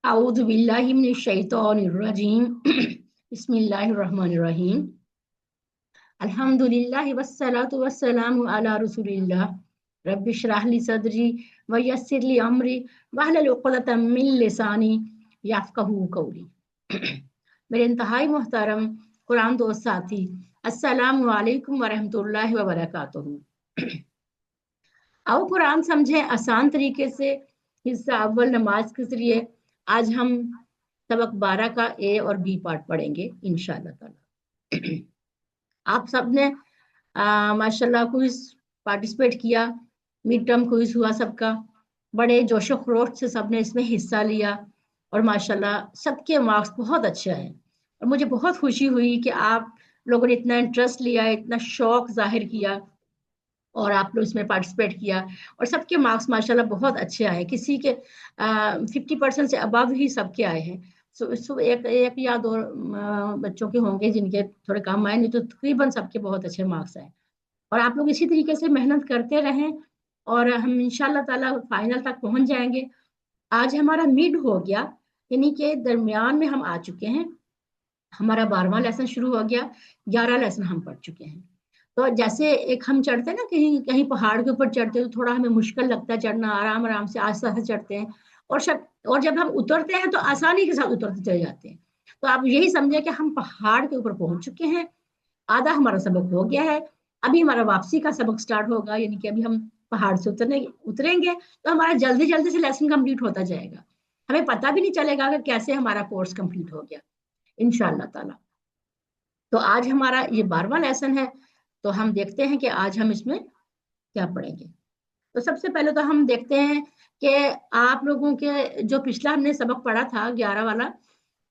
अऊज़ु बिल्लाहि मिनश शैतानिर रजीम बिस्मिल्लाहिर रहमानिर रहीम अल्हम्दुलिल्लाहि वस्सलातु वस्सलामु अला रसूलिल्लाह रब्बिश रह ली सदरी व यस्सिर ली अमरी वहलुल उक़दतम मिन लिसानी यफ़क़हू क़ौली। मेरे इंतहाई मोहतरम कुरान दोस्त साथी, अस्सलामु अलैकुम व रहमतुल्लाहि व बरकातुहू। आओ कुरान समझे आसान तरीके से। हिस्सा अव्वल नमाज के जरिए आज हम सबक 12 का ए और बी पार्ट पढ़ेंगे इंशाअल्लाह ताला। आप सबने माशाल्लाह क्विज पार्टिसिपेट किया, मिड टर्म क्विज हुआ सबका, बड़े जोशो खरोश से सबने इसमें हिस्सा लिया और माशाल्लाह सबके मार्क्स बहुत अच्छे आए और मुझे बहुत खुशी हुई कि आप लोगों ने इतना इंटरेस्ट लिया, इतना शौक जाहिर किया और आप लोग इसमें पार्टिसिपेट किया और सबके मार्क्स माशाल्लाह बहुत अच्छे आए। किसी के 50% से अबव ही सबके आए हैं। सो एक एक या दो बच्चों के होंगे जिनके थोड़े कम आए, नहीं तो तकरीबन सबके बहुत अच्छे मार्क्स आए। और आप लोग इसी तरीके से मेहनत करते रहें और हम इंशाल्लाह ताला फाइनल तक पहुंच जाएंगे। आज हमारा मिड हो गया, यानी कि दरमियान में हम आ चुके हैं। हमारा 12वां लेसन शुरू हो गया, 11 लेसन हम पढ़ चुके हैं। तो जैसे एक हम चढ़ते हैं ना, कहीं कहीं पहाड़ के ऊपर चढ़ते हैं तो थोड़ा हमें मुश्किल लगता है चढ़ना, आराम आराम से आस्ते आस्ते चढ़ते हैं और जब हम उतरते हैं तो आसानी के साथ उतरते चले जाते हैं। तो आप यही समझे कि हम पहाड़ के ऊपर पहुंच चुके हैं, आधा हमारा सबक हो गया है। अभी हमारा वापसी का सबक स्टार्ट होगा, यानी कि अभी हम पहाड़ से उतरेंगे तो हमारा जल्दी जल्दी से लेसन कंप्लीट होता जाएगा। हमें पता भी नहीं चलेगा कि कैसे हमारा कोर्स कंप्लीट हो गया इंशाअल्लाह ताला। तो आज हमारा ये 12वां लेसन है, तो हम देखते हैं कि आज हम इसमें क्या पढ़ेंगे। तो सबसे पहले तो हम देखते हैं कि आप लोगों के जो पिछला हमने सबक पढ़ा था 11 वाला,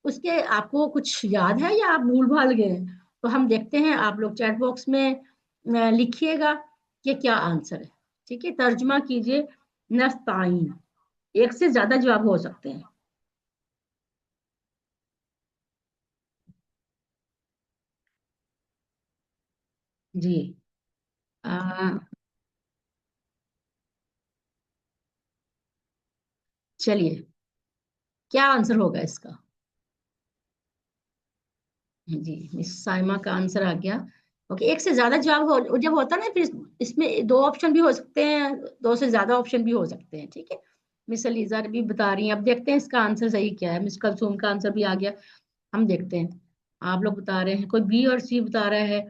उसके आपको कुछ याद है या आप भूल भाल गए? तो हम देखते हैं, आप लोग चैट बॉक्स में लिखिएगा कि क्या आंसर है। ठीक है, तर्जुमा कीजिए नस्ताइन। एक से ज्यादा जवाब हो सकते हैं। जी। आ, चलिए, क्या आंसर होगा इसका? जी, मिस साइमा का आंसर आ गया। ओके, एक से ज्यादा जवाब हो जब होता है ना, फिर इसमें दो ऑप्शन भी हो सकते हैं, दो से ज्यादा ऑप्शन भी हो सकते हैं। ठीक है, मिस अलीजा भी बता रही हैं। अब देखते हैं इसका आंसर सही क्या है। मिस कलसूम का आंसर भी आ गया। हम देखते हैं, आप लोग बता रहे हैं, कोई बी और सी बता रहा है,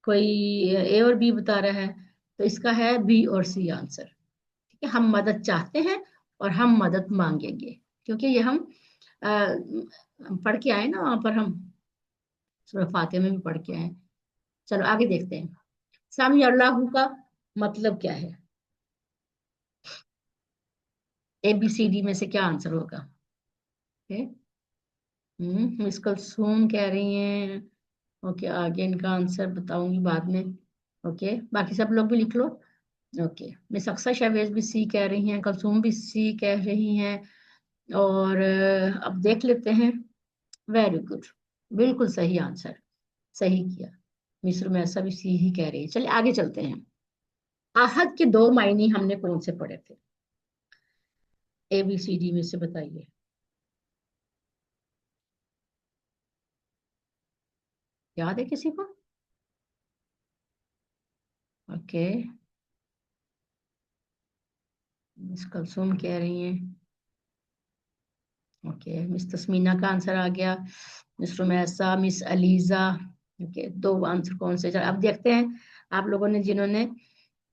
कोई ए और बी बता रहा है। तो इसका है बी और सी आंसर। ठीक है, हम मदद चाहते हैं और हम मदद मांगेंगे, क्योंकि ये हम पढ़ के आए ना, वहां पर हम सूरह फातिहा में भी पढ़ के आए। चलो आगे देखते हैं, सामी अल्लाह का मतलब क्या है। ए बी सी डी में से क्या आंसर होगा? ओके, मिस कुलसूम कह रही हैं। ओके, आगे इनका आंसर बताऊंगी बाद में। ओके, बाकी सब लोग भी लिख लो। ओके, मिस अक्सर शहवेज भी सी कह रही हैं, कुलसूम भी सी कह रही हैं। और अब देख लेते हैं। वेरी गुड, बिल्कुल सही आंसर, सही किया। मिस्र में ऐसा भी सी ही कह रही है। चलिए आगे चलते हैं। आहद के दो मायने हमने कौन से पढ़े थे? ए बी सी डी में से बताइए। याद है किसी को? ओके, मिस कुलसुम कह रही हैं। ओके, मिस तस्मीना का आंसर आ गया, miss Rumaisa, miss Aliza. Okay, दो आंसर कौन से? चलो अब देखते हैं आप लोगों ने जिन्होंने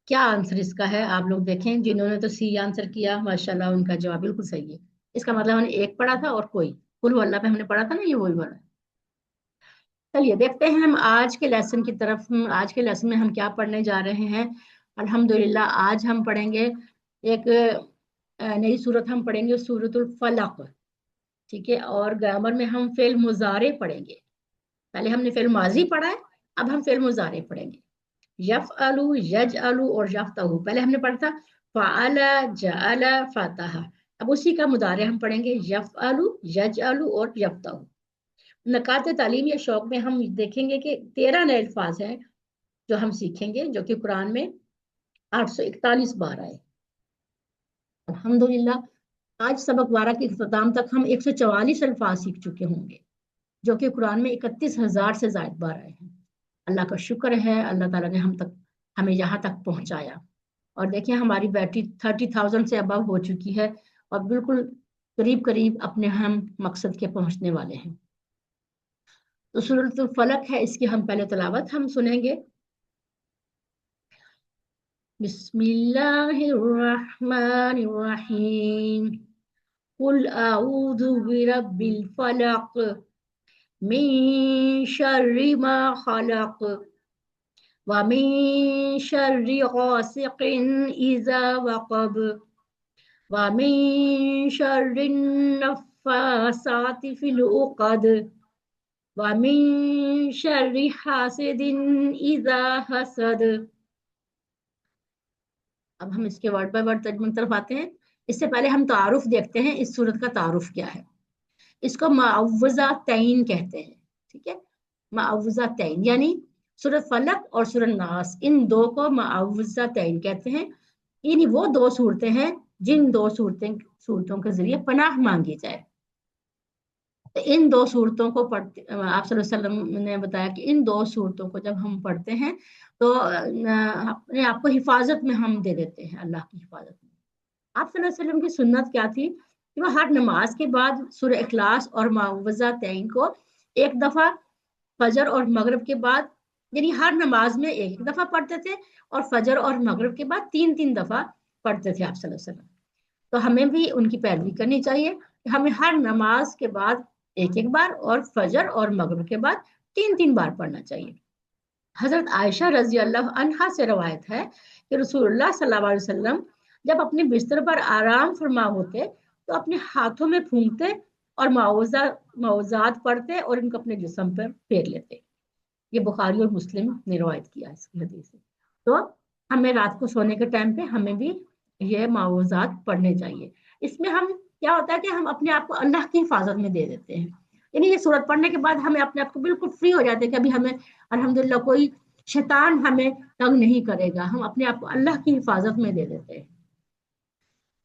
क्या आंसर इसका है। आप लोग देखें, जिन्होंने तो सी आंसर किया माशाल्लाह, उनका जवाब बिल्कुल सही है। इसका मतलब हमने एक पढ़ा था और कोई कुल वल्लाह पे हमने पढ़ा था ना, ये वही वाला। चलिए देखते हैं हम आज के लेसन की तरफ। आज के लेसन में हम क्या पढ़ने जा रहे हैं। अल्हम्दुलिल्लाह आज हम पढ़ेंगे एक नई सूरत हम पढ़ेंगे, सूरतुल फलक। ठीक है, और ग्रामर में हम फेल मुजारे पढ़ेंगे। पहले हमने फेल माजी पढ़ा है, अब हम फेल मुजारे पढ़ेंगे। यफ अलू, यज अलू और यफ्तहू पहले हमने पढ़ा था। फ़अला, जअला, फतहा। अब उसी का मुदारे हम पढ़ेंगे, यफ अलू, यज अलू और यफ्तहू। नकात तालीम या शौक में हम देखेंगे कि 13 नए अल्फाज हैं जो हम सीखेंगे, जो कि कुरान में 841 बार आए। अल्हम्दुलिल्लाह, आज सबक 12 के इख्तिताम तक हम 144 अल्फाज सीख चुके होंगे, जो कि कुरान में 31,000 से ज्यादा बार आए हैं। अल्लाह का शुक्र है, अल्लाह ताला ने हमें यहाँ तक पहुंचाया। और देखिए हमारी बैटरी 30,000 से अबव हो चुकी है, और बिल्कुल करीब करीब अपने हम मकसद के पहुंचने वाले हैं। तो सूरत फलक है, इसकी हम पहले तिलावत हम सुनेंगे। बिस्मिल्लाहिर्रहमानिर्रहीम। कुल आऊज़ु बिरब्बिल फलक मिन शर्रि मा खलक व मिन शर्रि गासिकिन इज़ा वक़ब व मिन शर्रि नफ़्फ़ासाति फिल उक़द व मिन शर्रि हासिदिन इज़ा हसद। अब हम इसके वर्ड बाय वर्ड तर्जुमे की तरफ आते हैं। इससे पहले हम तारुफ देखते हैं, इस सूरत का तारुफ क्या है। इसको मुअव्वज़तैन कहते हैं, ठीक है। मुअव्वज़तैन यानी सूरत फलक और सूरत नास, इन दो को मुअव्वज़तैन कहते हैं। इन वो दो सूरतें हैं जिन दो सूरतों के जरिए पनाह मांगी जाए। तो इन दो सूरतों को पढ़ते, आप सल्लल्लाहु अलैहि वसल्लम ने बताया कि इन दो सूरतों को जब हम पढ़ते हैं तो अपने आप को हिफाजत में हम दे देते हैं, अल्लाह की हिफाजत में। आप सल्लल्लाहु अलैहि वसल्लम की सुन्नत क्या थी कि वह हर नमाज के बाद सूरह इखलास और मुअव्वज़तैन को एक दफा फजर और मगरिब के बाद, यानी हर नमाज में एक एक दफा पढ़ते थे, और फजर और मगरिब के बाद तीन तीन दफा पढ़ते थे आप सल्लल्लाहु अलैहि वसल्लम। तो हमें भी उनकी पैरवी करनी चाहिए कि हमें हर नमाज के बाद एक एक बार और फजर और मगरिब के बाद तीन तीन बार पढ़ना चाहिए। हजरत आयशा रजी अल्लाह अन्हा से रवायत है कि रसूलुल्लाह सल्लल्लाहु अलैहि वसल्लम जब अपने बिस्तर पर आराम फरमा होते तो अपने हाथों में फूंकते और मुअव्वज़ात पढ़ते और इनको अपने जिस्म पर फेर लेते। ये बुखारी और मुस्लिम ने रवायत किया इसकी हदीस से। तो हमें रात को सोने के टाइम पे हमें भी ये मुअव्वज़ात पढ़ने चाहिए। इसमें हम क्या होता है कि हम अपने आप को अल्लाह की हिफाजत में दे देते हैं, यानी ये सूरत पढ़ने के बाद हमें अपने आप को बिल्कुल फ्री हो जाते हैं कि अभी हमें अल्हम्दुलिल्लाह कोई शैतान हमें तंग नहीं करेगा, हम अपने आप को अल्लाह की हिफाजत में दे देते हैं।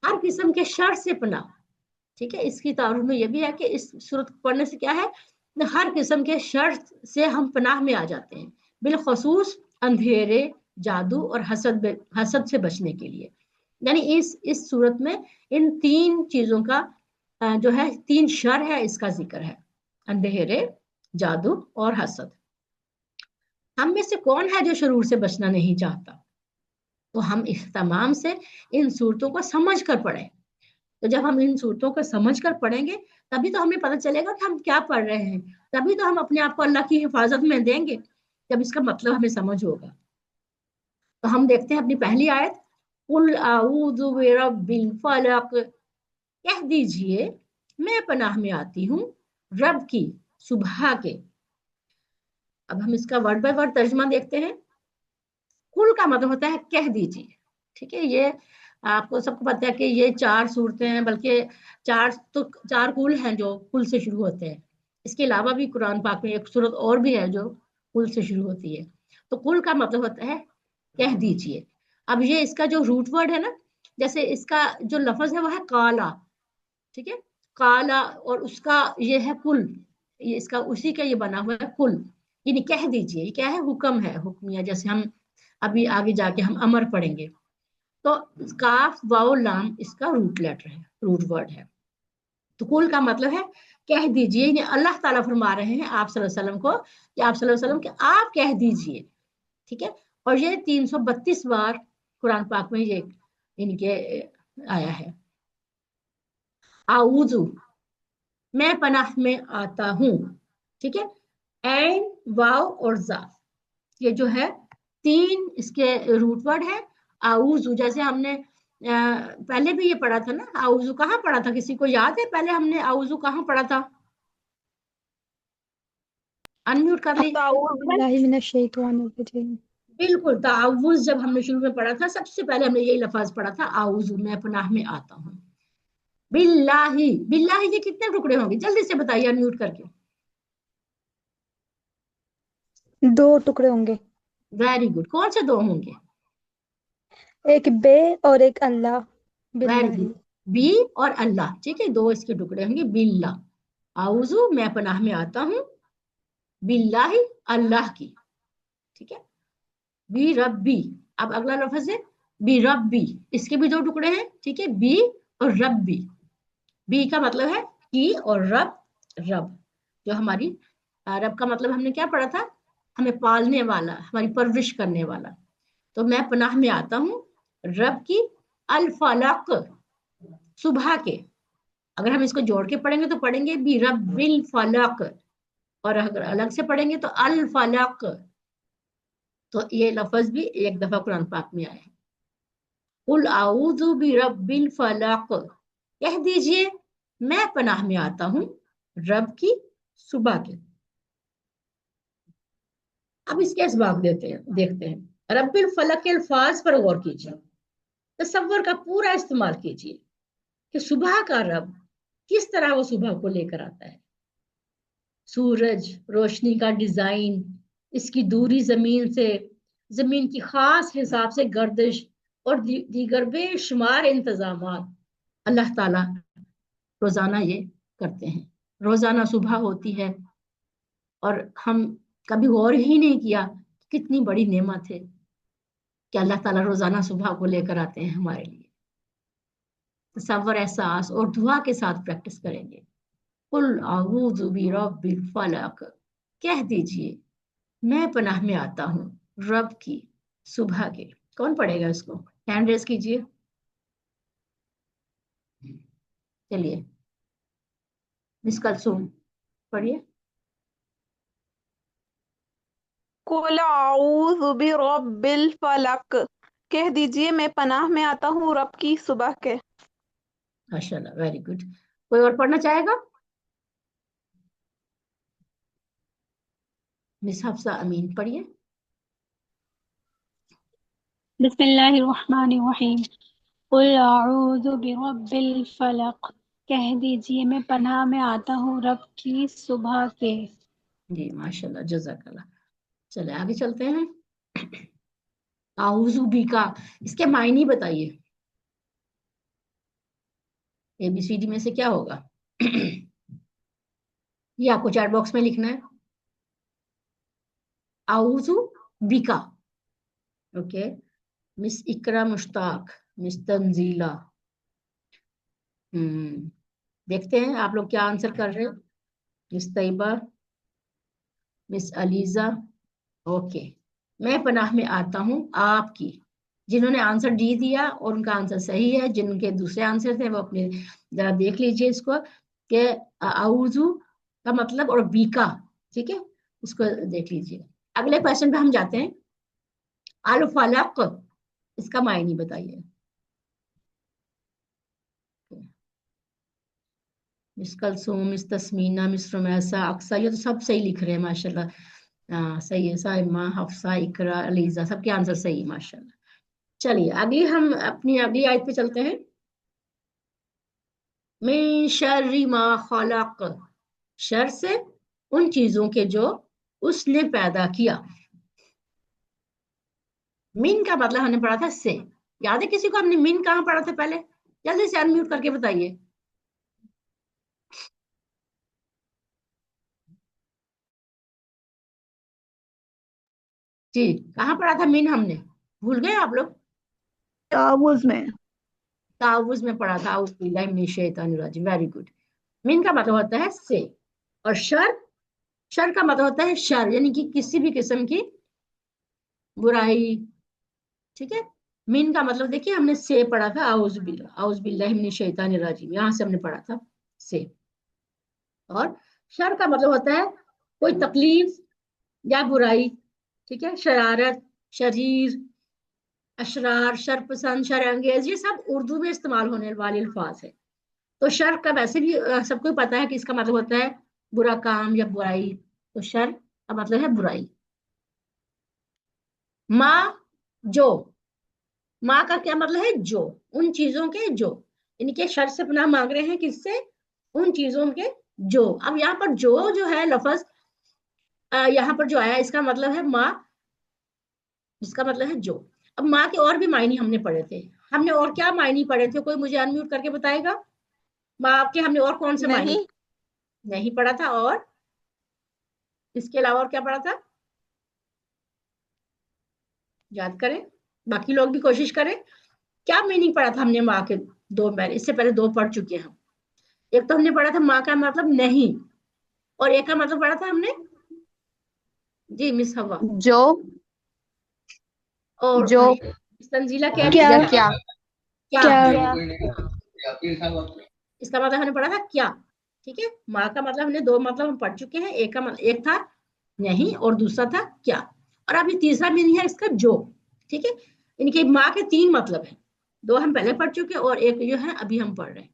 हर किस्म के शर से पनाह, ठीक है। इसकी तारुफ में यह भी है कि इस सूरत पढ़ने से क्या है, हर किस्म के शर से हम पनाह में आ जाते हैं, बिलखसूस अंधेरे, जादू और हसद से बचने के लिए। यानी इस सूरत में इन तीन चीजों का जो है, तीन शर है इसका जिक्र है, अंधेरे, जादू और हसद। हम में से कौन है जो शरूर से बचना नहीं चाहता। तो हम इख्तिताम से इन सूरतों को समझ कर पढ़ें। तो जब हम इन सूरतों को समझ कर पढ़ेंगे तभी तो हमें पता चलेगा कि हम क्या पढ़ रहे हैं, तभी तो हम अपने आप को अल्लाह की हिफाजत में देंगे, जब इसका मतलब हमें समझ होगा। तो हम देखते हैं अपनी पहली आयत, कुल आऊज़ु बिरब्बिल फलक, कह दीजिए मैं पनाह में आती हूँ रब की सुबह के। अब हम इसका वर्ड बाय वर्ड तर्जुमा देखते हैं। कुल का मतलब होता है कह दीजिए, ठीक है। ये आपको सबको पता है कि ये चार सूरतें हैं, बल्कि चार कुल हैं जो कुल से शुरू होते हैं। इसके अलावा भी कुरान पाक में एक सूरत और भी है जो कुल से शुरू होती है। तो कुल का मतलब होता है कह दीजिए। अब ये इसका जो रूट वर्ड है ना, जैसे इसका जो लफ्ज है वो है काला, ठीक है, काला, और उसका ये है कुल, ये इसका उसी का ये बना हुआ है कुल, यानी कह दीजिए। ये क्या है, हुक्म है, हुक्मिया, जैसे हम अभी आगे जाके हम अमर पढ़ेंगे। तो काफ वाओ लाम इसका रूट लेटर है, रूट वर्ड है। तो कुल का मतलब है कह दीजिए, यानी अल्लाह ताला फरमा रहे हैं आप सल्लल्लाहु अलैहि वसल्लम को कि आप सल्लल्लाहु अलैहि वसल्लम के आप कह दीजिए, ठीक है। और ये 332 बार कुरान पाक में ये इनके आया है। आऊजू, मैं पनाह में आता हूँ, ठीक है। ऐन, वाव और जा, ये जो है तीन इसके रूट वर्ड है। आऊजू, जैसे हमने पहले भी ये पढ़ा था ना, आऊजू कहाँ पढ़ा था, किसी को याद है पहले हमने आऊजू कहाँ पढ़ा था? अनम्यूट कर ली। बिल्कुल, ताउज़ जब हमने शुरू में पढ़ा था सबसे पहले हमने यही लफ्ज पढ़ा था, आऊजू, मैं पनाह में आता हूँ। बिल्लाही, बिल्लाही ये कितने टुकड़े होंगे जल्दी से बताइए अनम्यूट करके। दो टुकड़े होंगे। वेरी गुड, कौन से दो होंगे? एक बे और एक अल्लाह, वेरी बिल्लाही। गुड, बी और अल्लाह, ठीक है, दो इसके टुकड़े होंगे, बिल्ला, आउजू मैं पनाह में आता हूँ, बिल्लाही अल्लाह की, ठीक है, बी रब्बी, अब अगला लफ्ज है बी रब्बी, इसके भी दो टुकड़े हैं, ठीक है, बी और रब्बी, बी का मतलब है की और रब, रब जो हमारी, रब का मतलब हमने क्या पढ़ा था, हमें पालने वाला, हमारी परवरिश करने वाला, तो मैं पनाह में आता हूँ रब की, अल फलक, सुबह के, अगर हम इसको जोड़ के पढ़ेंगे तो पढ़ेंगे बी रब्बिल फलक, और अगर अलग से पढ़ेंगे तो अल फलक, तो ये लफ्ज भी एक दफा कुरान पाक में आया है, कुल आऊज़ु बि रब्बिल फलक, कह दीजिए मैं पनाह में आता हूँ रब की सुबह के। अब इसके असबाब देखते हैं, रब्बिल फलक के अल्फाज पर गौर कीजिए, तसव्वुर का पूरा इस्तेमाल कीजिए कि सुबह का रब किस तरह वो सुबह को लेकर आता है, सूरज, रोशनी का डिजाइन, इसकी दूरी जमीन से, जमीन की खास हिसाब से गर्दिश और दीगर बेशुमार इंतजाम अल्लाह ताला रोजाना ये करते हैं। रोजाना सुबह होती है और हम कभी गौर ही नहीं किया कितनी बड़ी नेमत है कि अल्लाह ताला रोजाना सुबह को लेकर आते हैं हमारे लिए। तसव्वुर, एहसास और दुआ के साथ प्रैक्टिस करेंगे। कुल आऊज़ु बिरब्बिल फलक, कह दीजिए मैं पनाह में आता हूँ रब की सुबह के। कौन पढ़ेगा इसको, हैंड रेस कीजिए, चलिए मिस कलसूम पढ़िए। कुल आऊज़ु बिरब्बिल फलक, कह दीजिए मैं पनाह में आता हूँ रब की सुबह के। माशाल्लाह, वेरी गुड। कोई और पढ़ना चाहेगा? मिस हफ्सा अमीन पढ़िए। बिस्मिल्लाहिर्रहमानिर्रहीम। कुल अऊज़ु बिरब्बिल फलक, कह दीजिए मैं पनाह में आता हूँ रब की सुबह के। जी माशाल्लाह, जज़ाकल्लाह। चले आगे चलते हैं। आऊज़ु बी का इसके मायने बताइए, एबीसीडी में से क्या होगा? ये आपको चैट बॉक्स में लिखना है, आऊज़ु बिका, okay, miss Iqra Mushtaq, miss Tanzeela, देखते हैं आप लोग क्या आंसर कर रहे हो। Miss Tayyaba, miss Aliza, okay, मैं पनाह में आता हूँ आपकी, जिन्होंने आंसर डी दिया और उनका आंसर सही है, जिनके दूसरे आंसर थे वो अपने जरा देख लीजिए इसको कि आउजू का मतलब और बीका, ठीक है, इसको देख लीजिए। अगले क्वेश्चन पे हम जाते हैं, अल फलक, इसका मायने बताइए। Miss Kulsoom, Miss Tasmina, Miss Rumaisa, Aqsa, ये तो सब सही लिख रहे हैं माशाल्लाह। सही है, साइमा, हफ्सा, इकरा, अलीजा, सबके आंसर सही है माशाल्लाह। चलिए अगली हम अपनी अगली आयत पे चलते हैं। मिन शर्रि मा खलक, शर से उन चीजों के जो उसने पैदा किया। मिन का मतलब हमने पढ़ा था से, याद है किसी को हमने मिन कहाँ पढ़ा था पहले? जल्दी से अनम्यूट करके बताइए। जी, कहाँ पढ़ा था मिन हमने, भूल गए आप लोग? तावुज़ में। तावुज़ में पढ़ा था, वेरी गुड। मिन का मतलब होता है से, और शर, शर का मतलब होता है शर, यानी कि किसी भी किस्म की बुराई, ठीक है। मिन का मतलब देखिए हमने से पढ़ा था, आउज़ बिल्लाहि मिनश शैतानिर रजीम, यहाँ से हमने पढ़ा था से। और शर का मतलब होता है कोई तकलीफ या बुराई, ठीक है, शरारत, शरीर, अशरार, शर पसंद, शर अंगेज, ये सब उर्दू में इस्तेमाल होने वाले अल्फाज है। तो शर का वैसे भी सबको पता है कि इसका मतलब होता है बुरा काम या बुराई, तो शर का मतलब है बुराई। माँ, जो, माँ का क्या मतलब है, जो, उन चीजों के जो, यानी कि शर से पनाह मांग रहे हैं किससे, उन चीजों के जो। अब यहाँ पर जो है लफज, यहाँ पर जो आया इसका मतलब है माँ, इसका मतलब है जो। اب ماں کے اور بھی معنی ہم نے پڑھے تھے. ہم نے اور کیا معنی پڑھے تھے؟ کوئی مجھے انمیوٹ کر کے بتائے گا. ماں آپ کے ہم نے اور کون سے معنی نہیں نہیں پڑھا تھا؟ اور اس کے علاوہ اور کیا پڑھا تھا؟ یاد کریں, باقی لوگ بھی کوشش کریں. کیا میننگ پڑھا تھا ہم نے ماں کے؟ دو, اس سے پہلے دو پڑھ چکے ہیں. ایک تو ہم نے پڑھا تھا ماں کا مطلب نہیں, اور ایک کا مطلب پڑھا تھا ہم نے, جی مس ہوا جو اور جو تنزیلہ کہہ کیا دیجیے. کیا کیا کیا اس کا مطلب ہم نے پڑھا تھا کیا. ٹھیک ہے, ماں کا مطلب ہم نے دو مطلب ہم پڑھ چکے ہیں. ایک تھا نہیں اور دوسرا تھا کیا. اور اب یہ تیسرا میننگ ہے اس کا جو. ٹھیک ہے, ان کے ماں کے تین مطلب ہیں, دو ہم پہلے پڑھ چکے اور ایک جو ہے ابھی ہم پڑھ رہے ہیں.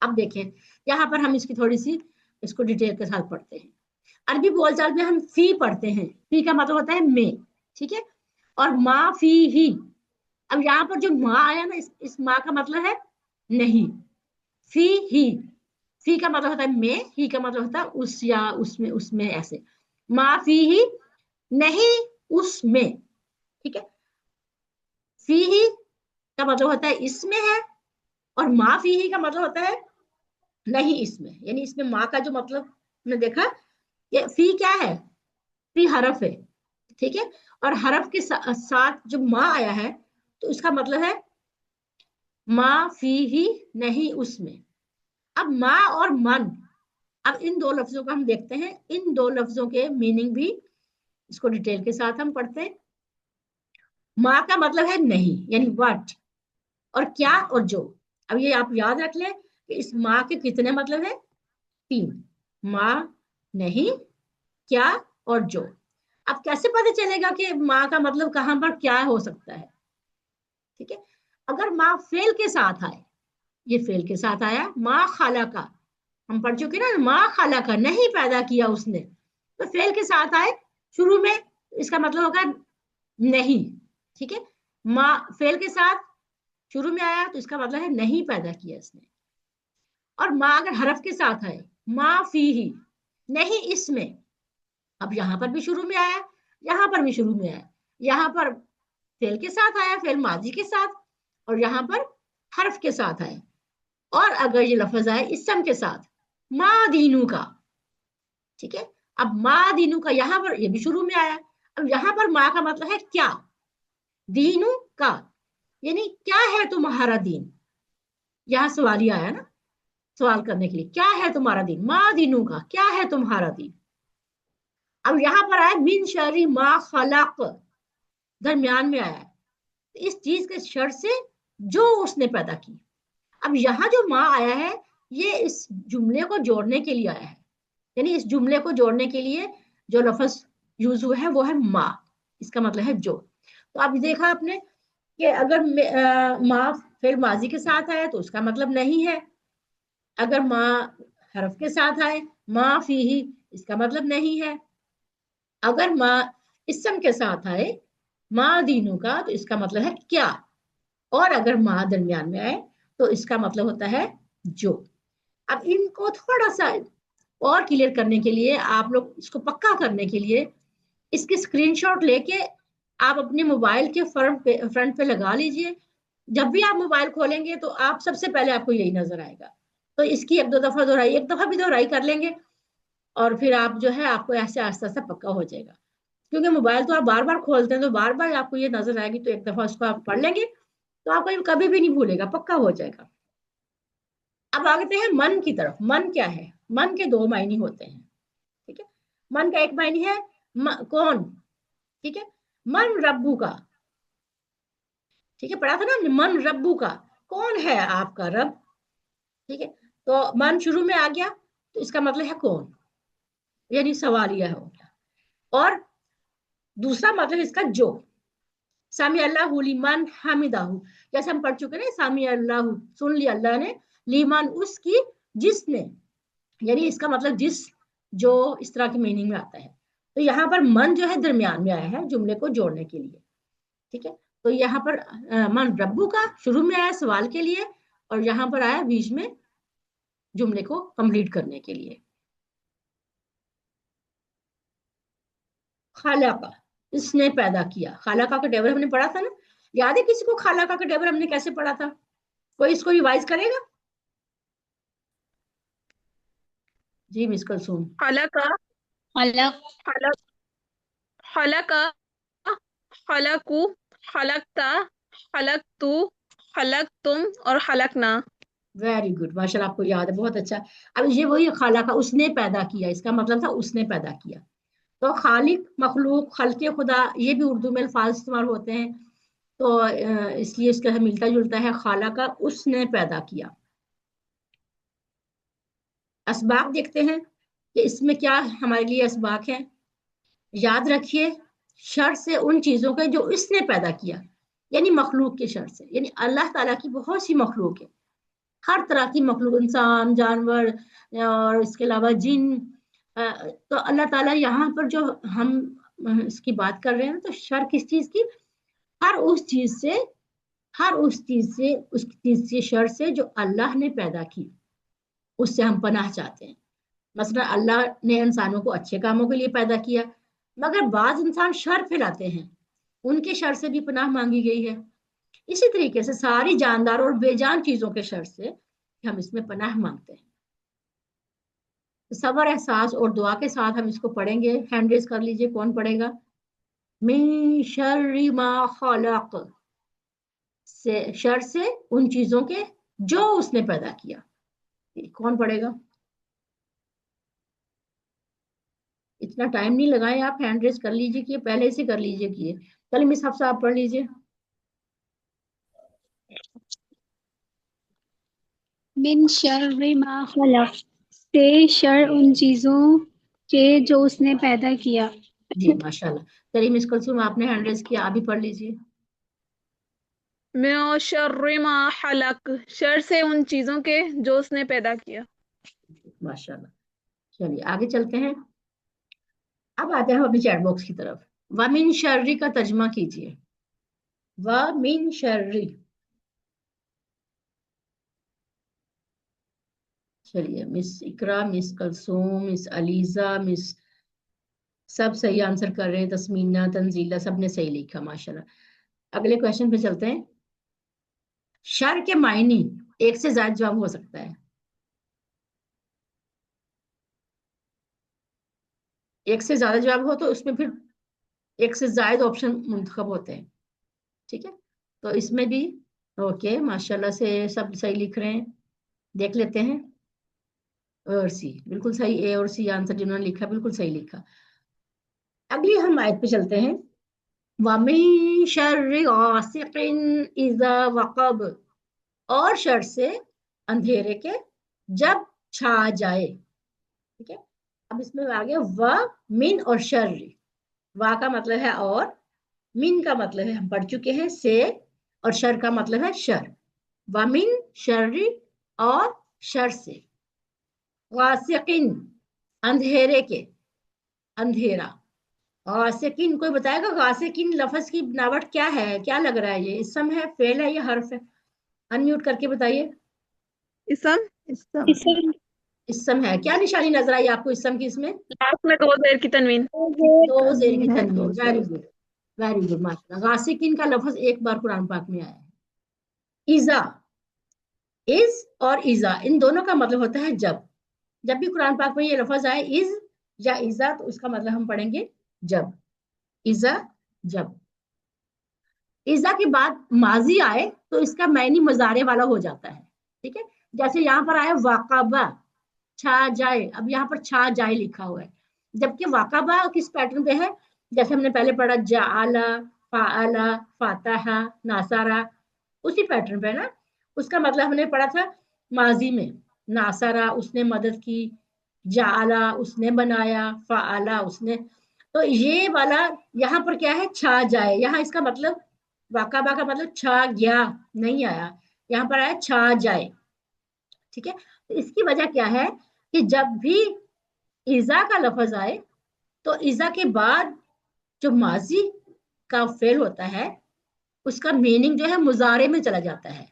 اب دیکھیں یہاں پر ہم اس کی تھوڑی سی اس کو ڈیٹیل کے ساتھ پڑھتے ہیں. عربی بول چال میں ہم فی پڑھتے ہیں. فی کا مطلب ہوتا ہے میں. ٹھیک ہے, اور ما فی ہی. اب یہاں پر جو ماں آیا نا, اس ماں کا مطلب ہے نہیں. فی ہی, فی کا مطلب ہوتا ہے میں, ہی کا مطلب ہوتا ہے اس یا اس میں ایسے. ما فی ہی نہیں اس میں. ٹھیک ہے, فی ہی کا مطلب ہوتا ہے اس میں ہے, اور ما فی ہی کا مطلب ہوتا ہے نہیں اس میں. یعنی اس میں ماں کا جو مطلب نے دیکھا, یہ فی کیا ہے؟ فی حرف ہے. ٹھیک ہے, اور حرف کے ساتھ جو ماں آیا ہے تو اس کا مطلب ہے ما فی ہی نہیں اس میں. اب ماں اور من, اب ان دو لفظوں کو ہم دیکھتے ہیں. ان دو لفظوں کے میننگ بھی اس کو ڈیٹیل کے ساتھ ہم پڑھتے ہیں. ماں کا مطلب ہے نہیں یعنی واٹ, اور کیا اور جو. اب یہ آپ یاد رکھ لیں کہ اس ماں کے کتنے مطلب ہیں؟ تین. ماں, نہیں, کیا اور جو. اب کیسے پتہ چلے گا کہ ماں کا مطلب کہاں پر کیا ہو سکتا ہے؟ ٹھیک ہے, اگر ماں فعل کے ساتھ آئے, یہ فعل کے ساتھ آیا ماں خالہ کا, ہم پڑھ چکے نا ماں خالہ کا, نہیں پیدا کیا اس نے, تو فعل کے ساتھ آئے شروع میں, اس کا مطلب ہوگا نہیں. ٹھیک ہے, ماں فعل کے ساتھ شروع میں آیا تو اس کا مطلب ہے نہیں پیدا کیا اس نے. اور ماں اگر حرف کے ساتھ آئے, ما فی ہی نہیں اس میں, اب یہاں پر بھی شروع میں آیا, یہاں پر بھی شروع میں آیا, یہاں پر فعل کے ساتھ آیا, فعل ماضی کے ساتھ, اور یہاں پر حرف کے ساتھ آئے. اور اگر یہ لفظ آئے اسم کے ساتھ, ما دینو کا. ٹھیک ہے, اب ما دینو کا یہاں پر یہ بھی شروع میں آیا. اب یہاں پر ما کا مطلب ہے کیا, دینو کا یعنی کیا ہے تمہارا دین. یہاں سوال ہی آیا نا, سوال کرنے کے لیے, کیا ہے تمہارا دین, ما دینو کا کیا ہے تمہارا دین. اب یہاں پر آیا من شر ما خلق, درمیان میں آیا اس چیز کے شر سے جو اس نے پیدا کی. اب یہاں جو ماں آیا ہے یہ اس جملے کو جوڑنے کے لیے آیا ہے, یعنی اس جملے کو جوڑنے کے لیے جو لفظ یوز ہوا ہے وہ ہے ماں, اس کا مطلب ہے جو. تو اب دیکھا آپ نے کہ اگر ماں فعل ماضی کے ساتھ آیا تو اس کا مطلب نہیں ہے. اگر ماں حرف کے ساتھ آئے, ما فی ہی, اس کا مطلب نہیں ہے. اگر ماں اسم کے ساتھ آئے, ما دینو کا, تو اس کا مطلب ہے کیا. اور اگر ماں درمیان میں آئے تو اس کا مطلب ہوتا ہے جو. اب ان کو تھوڑا سا اور کلیئر کرنے کے لیے, آپ لوگ اس کو پکا کرنے کے لیے اس کی اسکرین شاٹ لے کے آپ اپنے موبائل کے فرنٹ پہ لگا لیجئے. جب بھی آپ موبائل کھولیں گے تو آپ سب سے پہلے آپ کو یہی نظر آئے گا. تو اس کی ایک دو دفعہ دہرائی, ایک دفعہ بھی دہرائی کر لیں گے, اور پھر آپ جو ہے آپ کو ایسے آہستہ آہستہ پکا ہو جائے گا. کیونکہ موبائل تو آپ بار بار کھولتے ہیں تو بار بار آپ کو یہ نظر آئے گی, تو ایک دفعہ اس کو آپ پڑھ لیں گے تو آپ کو کبھی بھی نہیں بھولے گا, پکا ہو جائے گا. اب آگے ہیں من کی طرف. من کیا ہے؟ من کے دو معنی ہوتے ہیں. ٹھیک ہے, من کا ایک معنی ہے کون. ٹھیک ہے, من ربو کا. ٹھیک ہے, پڑھا تھا نا من ربو کا, کون ہے آپ کا رب. ٹھیک ہے, تو من شروع میں آ گیا تو اس کا مطلب ہے کون, یعنی سوالیہ ہو گیا. اور دوسرا مطلب اس کا جو, سامی اللہ لیمن حمدہ, جیسے ہم پڑھ چکے نا, سامی اللہ, سن لی اللہ نے, لیمن اس کی جس نے, یعنی اس کا مطلب جس, جو اس طرح کی میننگ میں آتا ہے. تو یہاں پر من جو ہے درمیان میں آیا ہے جملے کو جوڑنے کے لیے. ٹھیک ہے, تو یہاں پر من ربو کا شروع میں آیا سوال کے لیے, اور یہاں پر آیا بیچ میں جملے کو کمپلیٹ کرنے کے لیے. خالقہ, اس نے پیدا کیا. خالقہ کا ڈیور ہم نے پڑھا تھا نا, یاد ہے کسی کو خالقہ کا ڈیور ہم نے کیسے پڑھا تھا؟ کوئی اس کو ریوائز کرے گا؟ جی مس کلثوم. خلق خلق خلق خلق خلقو خلقتا خلقتو خلقتم اور خلقنا. ویری گڈ, ماشاء اللہ آپ کو یاد ہے, بہت اچھا. اب یہ وہی خالقہ, اس نے پیدا کیا, اس کا مطلب تھا اس نے پیدا کیا. تو خالق, مخلوق, خلق خدا, یہ بھی اردو میں الفاظ استعمال ہوتے ہیں. تو اس لیے اس کا ملتا جلتا ہے, خالقہ اس نے پیدا کیا. اسباق دیکھتے ہیں کہ اس میں کیا ہمارے لیے اسباق ہیں. یاد رکھیے, شر سے ان چیزوں کے جو اس نے پیدا کیا, یعنی مخلوق کے شر سے. یعنی اللہ تعالیٰ کی بہت سی مخلوق ہے, ہر طرح کی مخلوق, انسان, جانور اور اس کے علاوہ جن. تو اللہ تعالیٰ یہاں پر جو ہم اس کی بات کر رہے ہیں, تو شر کس چیز کی؟ ہر اس چیز سے, اس چیز سے شر سے جو اللہ نے پیدا کی, اس سے ہم پناہ چاہتے ہیں. مثلا اللہ نے انسانوں کو اچھے کاموں کے لیے پیدا کیا, مگر بعض انسان شر پھیلاتے ہیں, ان کے شر سے بھی پناہ مانگی گئی ہے. اسی طریقے سے ساری جاندار اور بے جان چیزوں کے شر سے ہم اس میں پناہ مانگتے ہیں. صبر, احساس اور دعا کے ساتھ ہم اس کو پڑھیں گے. ہینڈ ریز کر لیجئے, کون پڑھے گا؟ من شر ما خلق, سے شر سے ان چیزوں کے جو اس نے پیدا کیا. کون پڑھے گا؟ اتنا ٹائم نہیں لگائیں آپ, ہینڈ ریز کر لیجئے, کہ پہلے سے کر لیجئے کیے. چلیے مس حفصہ آپ پڑھ لیجئے. من شر ما خلق, سے شر ان چیزوں کے جو اس نے پیدا کیا. جی ماشاء اللہ. چلیے مس کلثوم, آپ نے ہینڈ ریز کیا, آپ بھی پڑھ لیجئے. من شر ما خلق, شر سے ان چیزوں کے جو اس نے پیدا کیا. ماشاء اللہ. چلیے آگے چلتے ہیں. اب آتے ہیں اپنی چیٹ باکس کی طرف. وَمِن شَرِّ کا ترجمہ کیجئے. وَمِن شَرِّ. چلیے مس اقرا, مس کلثوم, مس علیزہ, مس سب صحیح آنسر کر رہے ہیں. تسمینہ, تنزیلہ, سب نے صحیح لکھا ماشاءاللہ. اگلے کویشچن پہ چلتے ہیں. شر کے معنی ایک سے زائد جواب ہو سکتا ہے. ایک سے زیادہ جواب ہو تو اس میں پھر ایک سے زائد آپشن منتخب ہوتے ہیں. ٹھیک ہے, تو اس میں بھی اوکے, ماشاءاللہ سے سب صحیح لکھ رہے ہیں. دیکھ لیتے ہیں. اور سی بالکل صحیح, اے اور سی آنسر جنہوں نے لکھا بالکل صحیح لکھا. اگلی ہم آیت پہ چلتے ہیں. وَمِن شَرِّ غَاسِقٍ إِذَا وَقَبَ, اور شر سے اندھیرے کے جب چھا جائے. ٹھیک ہے, اب اس میں آ گیا وَمِن اور شر. وا کا مطلب ہے اور, من کا مطلب ہے ہم پڑھ چکے ہیں سے, اور شر کا مطلب ہے شر. وَمِن شَرِّ, اور شر سے. غاسقٍ, اندھیرے کے, اندھیرا. غاسقین, کوئی بتائے گا غاسقین لفظ کی بناوٹ کیا ہے؟ کیا لگ رہا ہے؟ یہ اسم ہے, فعل ہے یا حرف ہے؟ انمیوٹ کر کے بتائیے. اسم. اسم ہے. کیا نشانی نظر آئی آپ کو اسم کی؟ اس میں لاسٹ میں دو زیر کی تنوین. دو زیر کی تنوین. ویری گڈ, ویری گڈ ماشاءاللہ. غاسقین کا لفظ ایک بار قرآن پاک میں آیا ہے. ایزا, از اور ایزا, ان دونوں کا مطلب ہوتا ہے جب. جب بھی قرآن پاک میں یہ لفظ آئے از یا ایزا, تو اس کا مطلب ہم پڑھیں گے جب. ایزا, جب. ایزا کے بعد ماضی آئے تو اس کا معنی مضارع والا ہو جاتا ہے. ٹھیک ہے, جیسے یہاں پر آیا واقعہ, چھا جائے. اب یہاں پر چھا جائے لکھا ہوا ہے, جبکہ واقعہ کس پیٹرن پہ ہے؟ جیسے ہم نے پہلے پڑھا جعلا, فعلا, فاتحا, ناصرا, اسی پیٹرن پہ نا. اس کا مطلب ہم نے پڑھا تھا ماضی میں, ناصرا اس نے مدد کی, جعلا اس نے بنایا, فعلا اس نے. تو یہ والا یہاں پر کیا ہے؟ چھا جائے. یہاں اس کا مطلب واقعہ کا مطلب چھا گیا نہیں آیا, یہاں پر آیا چھا جائے. ٹھیک ہے, تو اس کی وجہ کیا ہے کہ جب بھی ایزا کا لفظ آئے تو ایزا کے بعد جو ماضی کا فعل ہوتا ہے اس کا میننگ جو ہے مضارع میں چلا جاتا ہے.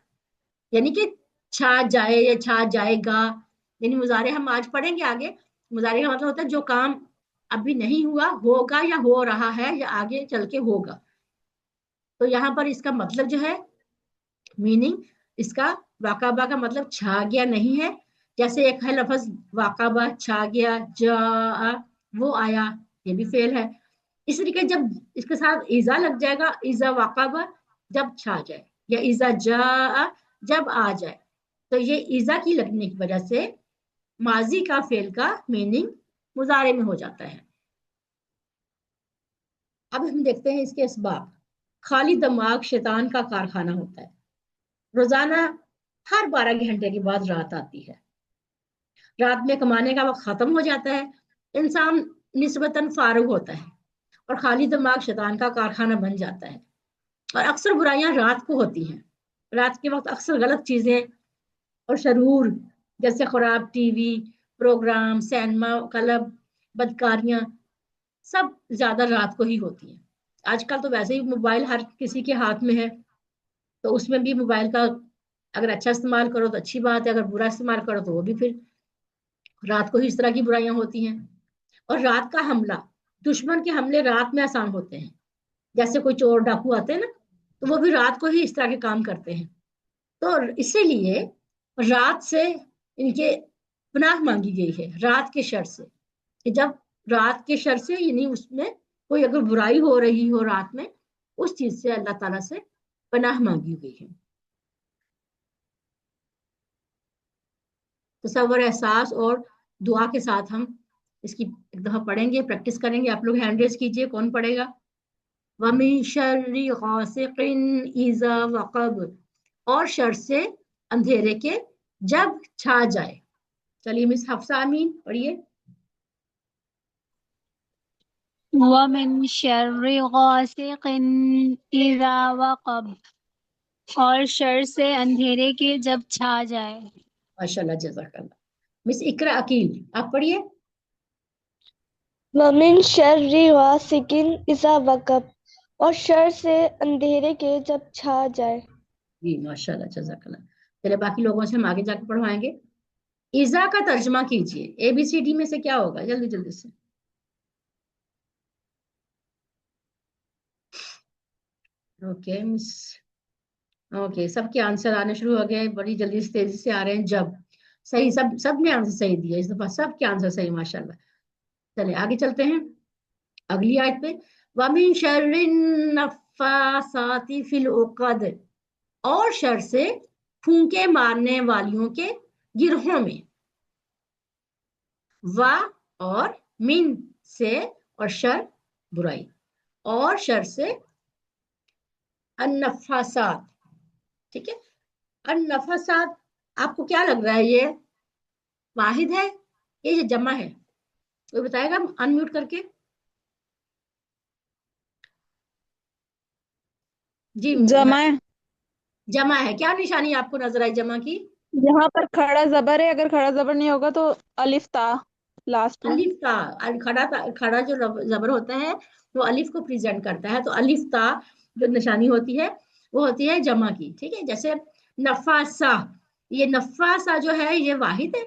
یعنی کہ چھا جائے یا چھا جائے گا, یعنی مضارع ہم آج پڑھیں گے آگے. مضارع کا مطلب ہوتا ہے جو کام ابھی نہیں ہوا، ہوگا یا ہو رہا ہے یا آگے چل کے ہوگا. تو یہاں پر اس کا مطلب جو ہے میننگ اس کا واقعہ کا مطلب چھا گیا نہیں ہے. جیسے ایک ہے لفظ واقعہ چھا گیا، جا وہ آیا، یہ بھی فعل ہے. اس طریقے جب اس کے ساتھ ایزا لگ جائے گا، ایزا واقعہ جب چھا جائے، یا ایزا جا جب آ جائے، تو یہ ایزا کی لگنے کی وجہ سے ماضی کا فعل کا میننگ مضارع میں ہو جاتا ہے. اب ہم دیکھتے ہیں اس کے اسباب. خالی دماغ شیطان کا کارخانہ ہوتا ہے. روزانہ ہر 12 گھنٹے کے بعد رات آتی ہے. رات میں کمانے کا وقت ختم ہو جاتا ہے، انسان نسبتاً فارغ ہوتا ہے اور خالی دماغ شیطان کا کارخانہ بن جاتا ہے. اور اکثر برائیاں رات کو ہوتی ہیں. رات کے وقت اکثر غلط چیزیں اور شرور جیسے خراب T V programme, cinema club, بدکاریاں سب زیادہ رات کو ہی ہوتی ہیں. آج کل تو ویسے ہی موبائل ہر کسی کے ہاتھ میں ہے، تو اس میں بھی موبائل کا اگر اچھا استعمال کرو تو اچھی بات ہے، اگر برا استعمال کرو تو وہ بھی پھر رات کو ہی اس طرح کی برائیاں ہوتی ہیں. اور رات کا حملہ، دشمن کے حملے رات میں آسان ہوتے ہیں. جیسے کوئی چور ڈاکو آتے ہیں نا، تو وہ بھی رات کو ہی اس طرح کے کام کرتے ہیں. تو اسی لیے رات سے ان کے پناہ مانگی گئی ہے، رات کے شر سے. کہ جب رات کے شر سے یعنی اس میں کوئی اگر برائی ہو رہی ہو رات میں، اس چیز سے اللہ تعالیٰ سے پناہ مانگی گئی ہے. تصور، احساس اور دعا کے ساتھ ہم اس کی ایک دفعہ پڑھیں گے، پریکٹس کریں گے. آپ لوگ ہینڈ ریز کیجئے، کون پڑھے گا؟ وَمِن شَرِّ غَاسِقٍ إِذَا وَقَبَ، اور شر سے اندھیرے کے جب چھا جائے. چلیے مس حفصہ امین پڑھیے. وَمِن شَرِّ غَاسِقٍ إِذَا وَقَبَ، اور شر سے اندھیرے کے جب چھا جائے. ماشاء اللہ، جزاک اللہ. مس اقرا عقیل آپ پڑھیے. وَمِن شَرِّ غَاسِقٍ إِذَا وَقَبَ، اور شر سے اندھیرے کے جب چھا جائے. جی ماشاء اللہ، جزاک اللہ. چلے باقی لوگوں سے ہم آگے جا کے پڑھوائیں گے. ایزا کا ترجمہ کیجئے. ABCD میں سے کیا ہوگا؟ جلدی جلدی سے. اوکے مس، اوکے سب کے آنسر آنے شروع ہو گئے، بڑی جلدی سے تیزی سے آ رہے ہیں. جب صحیح، سب نے آنسر صحیح دیا اس دفعہ، سب کے آنسر صحیح ماشاءاللہ. چلے آگے چلتے ہیں اگلی آیت پہ. وَمِن شَرِّ النَّفَّاثَاتِ فِي الْعُقَدِ، اور شر سے پھونکے مارنے والیوں کے گرہوں میں. وا اور من سے، اور شر برائی، اور شر سے النفاسات. ٹھیک ہے، النفاسات آپ کو کیا لگ رہا ہے؟ یہ واحد ہے یہ جمع ہے؟ کوئی بتائے گا ان میوٹ کر کے؟ جی جمع ہے. جمع ہے. کیا نشانی آپ کو نظر آئی جمع کی؟ یہاں پر کھڑا زبر ہے، اگر کھڑا زبر نہیں ہوگا تو الف تا لاسٹ میں. الف تا، کھڑا جو زبر ہوتا ہے وہ الف کو پریزنٹ کرتا ہے. تو الف تا جو نشانی ہوتی ہے وہ ہوتی ہے جمع کی. ٹھیک ہے، جیسے نفاسا، یہ نفاسا جو ہے یہ واحد ہے،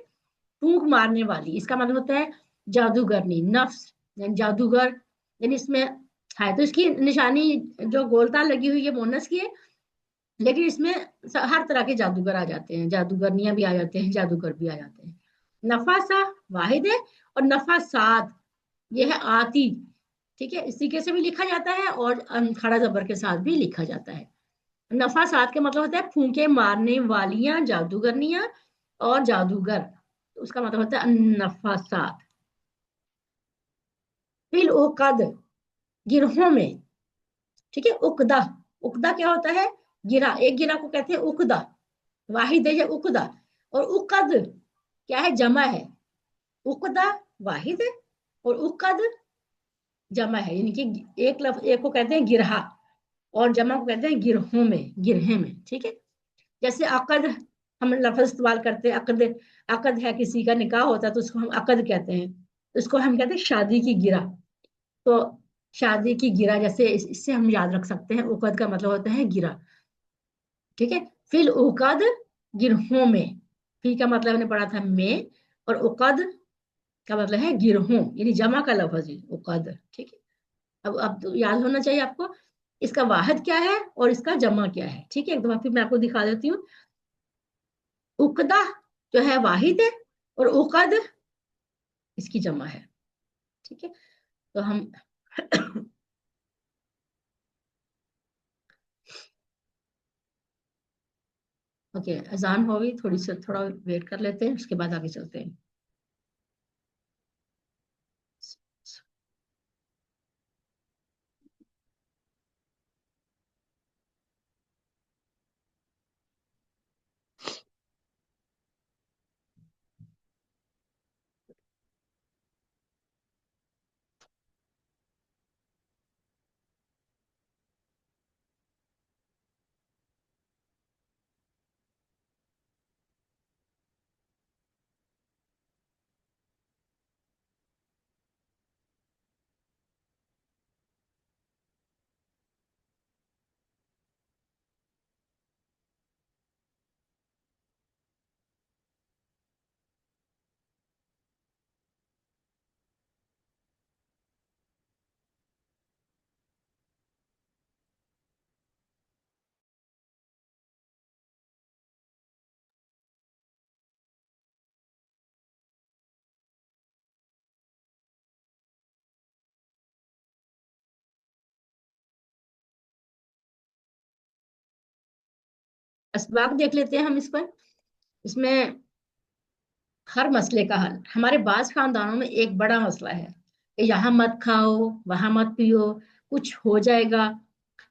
پھونک مارنے والی. اس کا مطلب ہوتا ہے جادوگرنی، نفس یعنی جادوگر، یعنی اس میں ہے. تو اس کی نشانی جو گولتا لگی ہوئی ہے مونس کی ہے، لیکن اس میں ہر طرح کے جادوگر آ جاتے ہیں، جادوگرنیاں بھی آ جاتے ہیں، جادوگر بھی آ جاتے ہیں. نفاسا واحد ہے، اور نفاسات یہ ہے آتی. ٹھیک ہے، اس طریقے سے بھی لکھا جاتا ہے اور کھڑا زبر کے ساتھ بھی لکھا جاتا ہے. نفاسات کا مطلب ہوتا ہے پھونکے مارنے والیاں، جادوگرنیاں اور جادوگر. اس کا مطلب ہوتا ہے النفاسات. فی العقد، گرہوں میں. ٹھیک ہے، عقدہ، عقدہ کیا ہوتا ہے؟ گرہ. ایک گرہ کو کہتے ہیں عقدہ، واحد ہے یہ عقدہ. اور عقد کیا ہے؟ جمع ہے. عقدہ واحد ہے اور عقد جمع ہے، یعنی کہ ایک کو کہتے ہیں گرہا اور جمع کو کہتے ہیں گرہوں میں، گرہے میں. ٹھیک ہے، جیسے عقد ہم لفظ استعمال کرتے ہیں، عقد ہے کسی کا نکاح ہوتا ہے تو اس کو ہم عقد کہتے ہیں. اس کو ہم کہتے ہیں شادی کی گرہ. تو شادی کی گرہ جیسے اس سے ہم یاد رکھ سکتے ہیں، عقد کا مطلب ہوتا ہے گرہ. ٹھیک ہے، فی العقد گرہوں میں. فی کا مطلب ہم نے پڑھا تھا میں، اور عقد का मतलब है गिरहों, यानी जमा का लफ्ज है उक़द, ठीक है। अब तो याद होना चाहिए आपको इसका वाहिद क्या है और इसका जमा क्या है, ठीक है। एक दफा फिर मैं आपको दिखा देती हूँ। उक़दा जो है वाहिद है और उक़द इसकी जमा है, ठीक है। तो हम ओके, अजान हो गई, थोड़ा वेट कर लेते हैं, उसके बाद आगे चलते हैं। असबाब देख लेते हैं हम इस पर। इसमें हर मसले का हल, हमारे बाज खानदानों में एक बड़ा मसला है कि यहाँ मत खाओ, वहां मत पियो, कुछ हो जाएगा।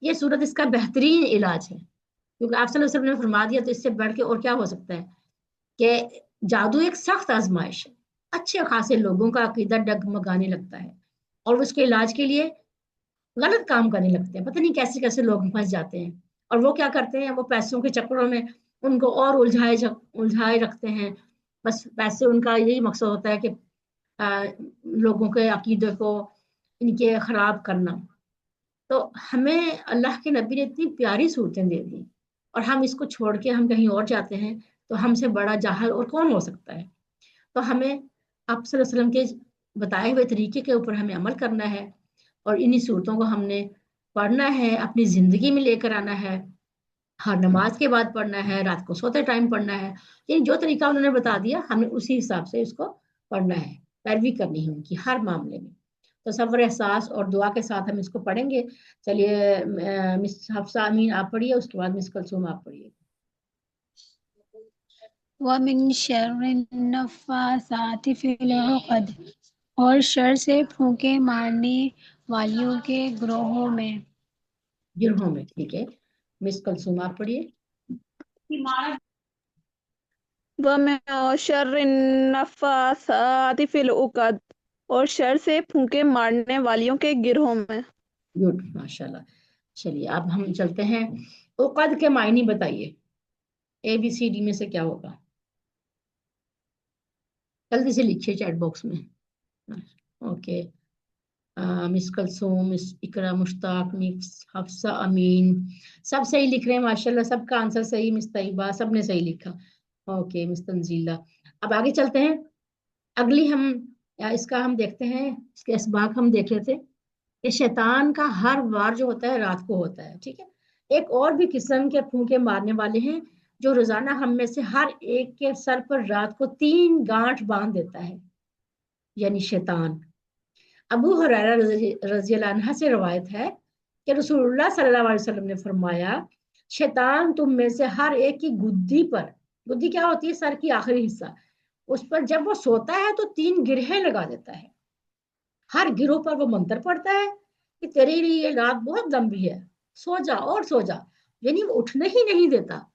ये सूरत इसका बेहतरीन इलाज है, क्योंकि आप सल्लल्लाहु अलैहि वसल्लम ने फरमा दिया, तो इससे बढ़ के और क्या हो सकता है कि जादू एक सख्त आजमाइश है। अच्छे खासे लोगों का अकीदा डगमगाने लगता है और उसके इलाज के लिए गलत काम करने लगते हैं। पता नहीं कैसे कैसे लोग फंस जाते हैं, और वो क्या करते हैं, वो पैसों के चक्करों में उनको और उलझाए रखते हैं। बस पैसे, उनका यही मकसद होता है कि लोगों के अकीदे को इनके खराब करना। तो हमें अल्लाह के नबी ने इतनी प्यारी सूरतें दे दी, और हम इसको छोड़ के हम कहीं और जाते हैं, तो हमसे बड़ा जाहिल और कौन हो सकता है। तो हमें आप सल्लल्लाहु अलैहि वसल्लम के बताए हुए तरीके के ऊपर हमें अमल करना है, और इन्हीं सूरतों को हमने पढ़ना है, अपनी जिंदगी में लेकर आना है। हर नमाज के बाद पढ़ना है, रात को सोते टाइम पढ़ना है। यानी जो तरीका उन्होंने बता दिया, हमें उसी हिसाब से इसको पढ़ना है, पैरवी करनी है उनकी हर मामले में। तो सब्र, एहसास और दुआ के साथ हम इसको पढ़ेंगे। चलिए मिस हफ्सा अमीन आप पढ़िए, उसके बाद मिस कलसूम आप पढ़िए। वमिन शर्रिन नफ्फासाति फिल उक़द, और शर से फूंके मारने वालियों के ग्रोहों में। गिरहों में, ठीक है। मिस कलसूम आप पढ़िए। वमिन शर्रिन नफ्फासाति फिल उक़द, और शर से फूंके मारने वालियों के गिरोह में। गुड, माशाल्लाह। चलिए अब हम चलते हैं। उक़द के मायने बताइए, ABCD में से क्या होगा? जल्दी से लिखिए चैट बॉक्स में। Okay, miss Kulsoom, miss Iqra, Mushtaq, miss Hafsa अमीन, सब सही लिख रहे हैं माशाल्लाह। सबका आंसर सही, मिस तैयबा सबने सही लिखा। Okay miss Tanzila. अब आगे चलते हैं। अगली हम इसका हम देखते हैं, इसके इसबाक हम देख लेते हैं। ये शैतान का हर वार जो होता है रात को होता है, ठीक है। एक और भी किस्म के फूंके मारने वाले हैं, जो रोजाना हम में से हर एक के सर पर रात को 3 गांठ बांध देता है, यानी शैतान। अबू हुरैरा रज़ी अल्लाह अन्हा से रवायत है कि रसूलुल्लाह सल्लल्लाहु अलैहि वसल्लम ने फरमाया, शैतान तुम में से हर एक की गुद्दी पर, गुद्दी क्या होती है, सर की आखिरी हिस्सा, उस पर जब वो सोता है तो 3 गिरहें लगा देता है। हर गिरोह पर वो मंत्र पढ़ता है कि तेरे लिए ये रात बहुत लंबी है, सो जा और सो जा, यानी वो उठने ही नहीं देता।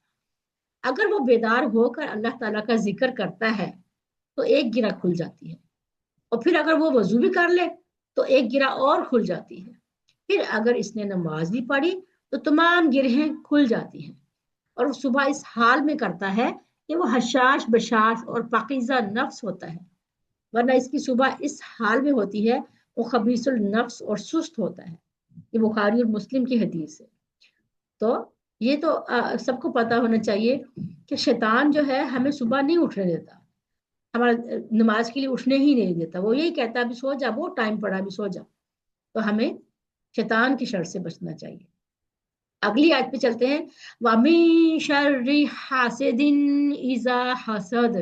अगर वो बेदार होकर अल्लाह ताला का जिक्र करता है तो एक गिरा खुल जाती है, और फिर अगर वो वजू भी कर ले तो एक गिरा और खुल जाती है। फिर अगर इसने नमाज भी पढ़ी तो तमाम गिरहें खुल जाती हैं, और वो सुबह इस हाल में करता है कि वो हशाश बशाश और पाकीज़ा नफ्स होता है, वरना इसकी सुबह इस हाल में होती है वो खबीसुल नफ्स और सुस्त होता है। ये बुखारी और मुस्लिम की हदीस है। तो ये तो सबको पता होना चाहिए कि शैतान जो है हमें सुबह नहीं उठने देता। ہمارا نماز کے لیے اٹھنے ہی نہیں دیتا، وہ یہی کہتا ہے ابھی سو جا، وہ ٹائم پڑا ابھی سو جا. تو ہمیں شیطان کی شر سے بچنا چاہیے. اگلی آیت پہ چلتے ہیں. وَمِن شَرِّ حَاسِدٍ إِذَا حَسَدَ،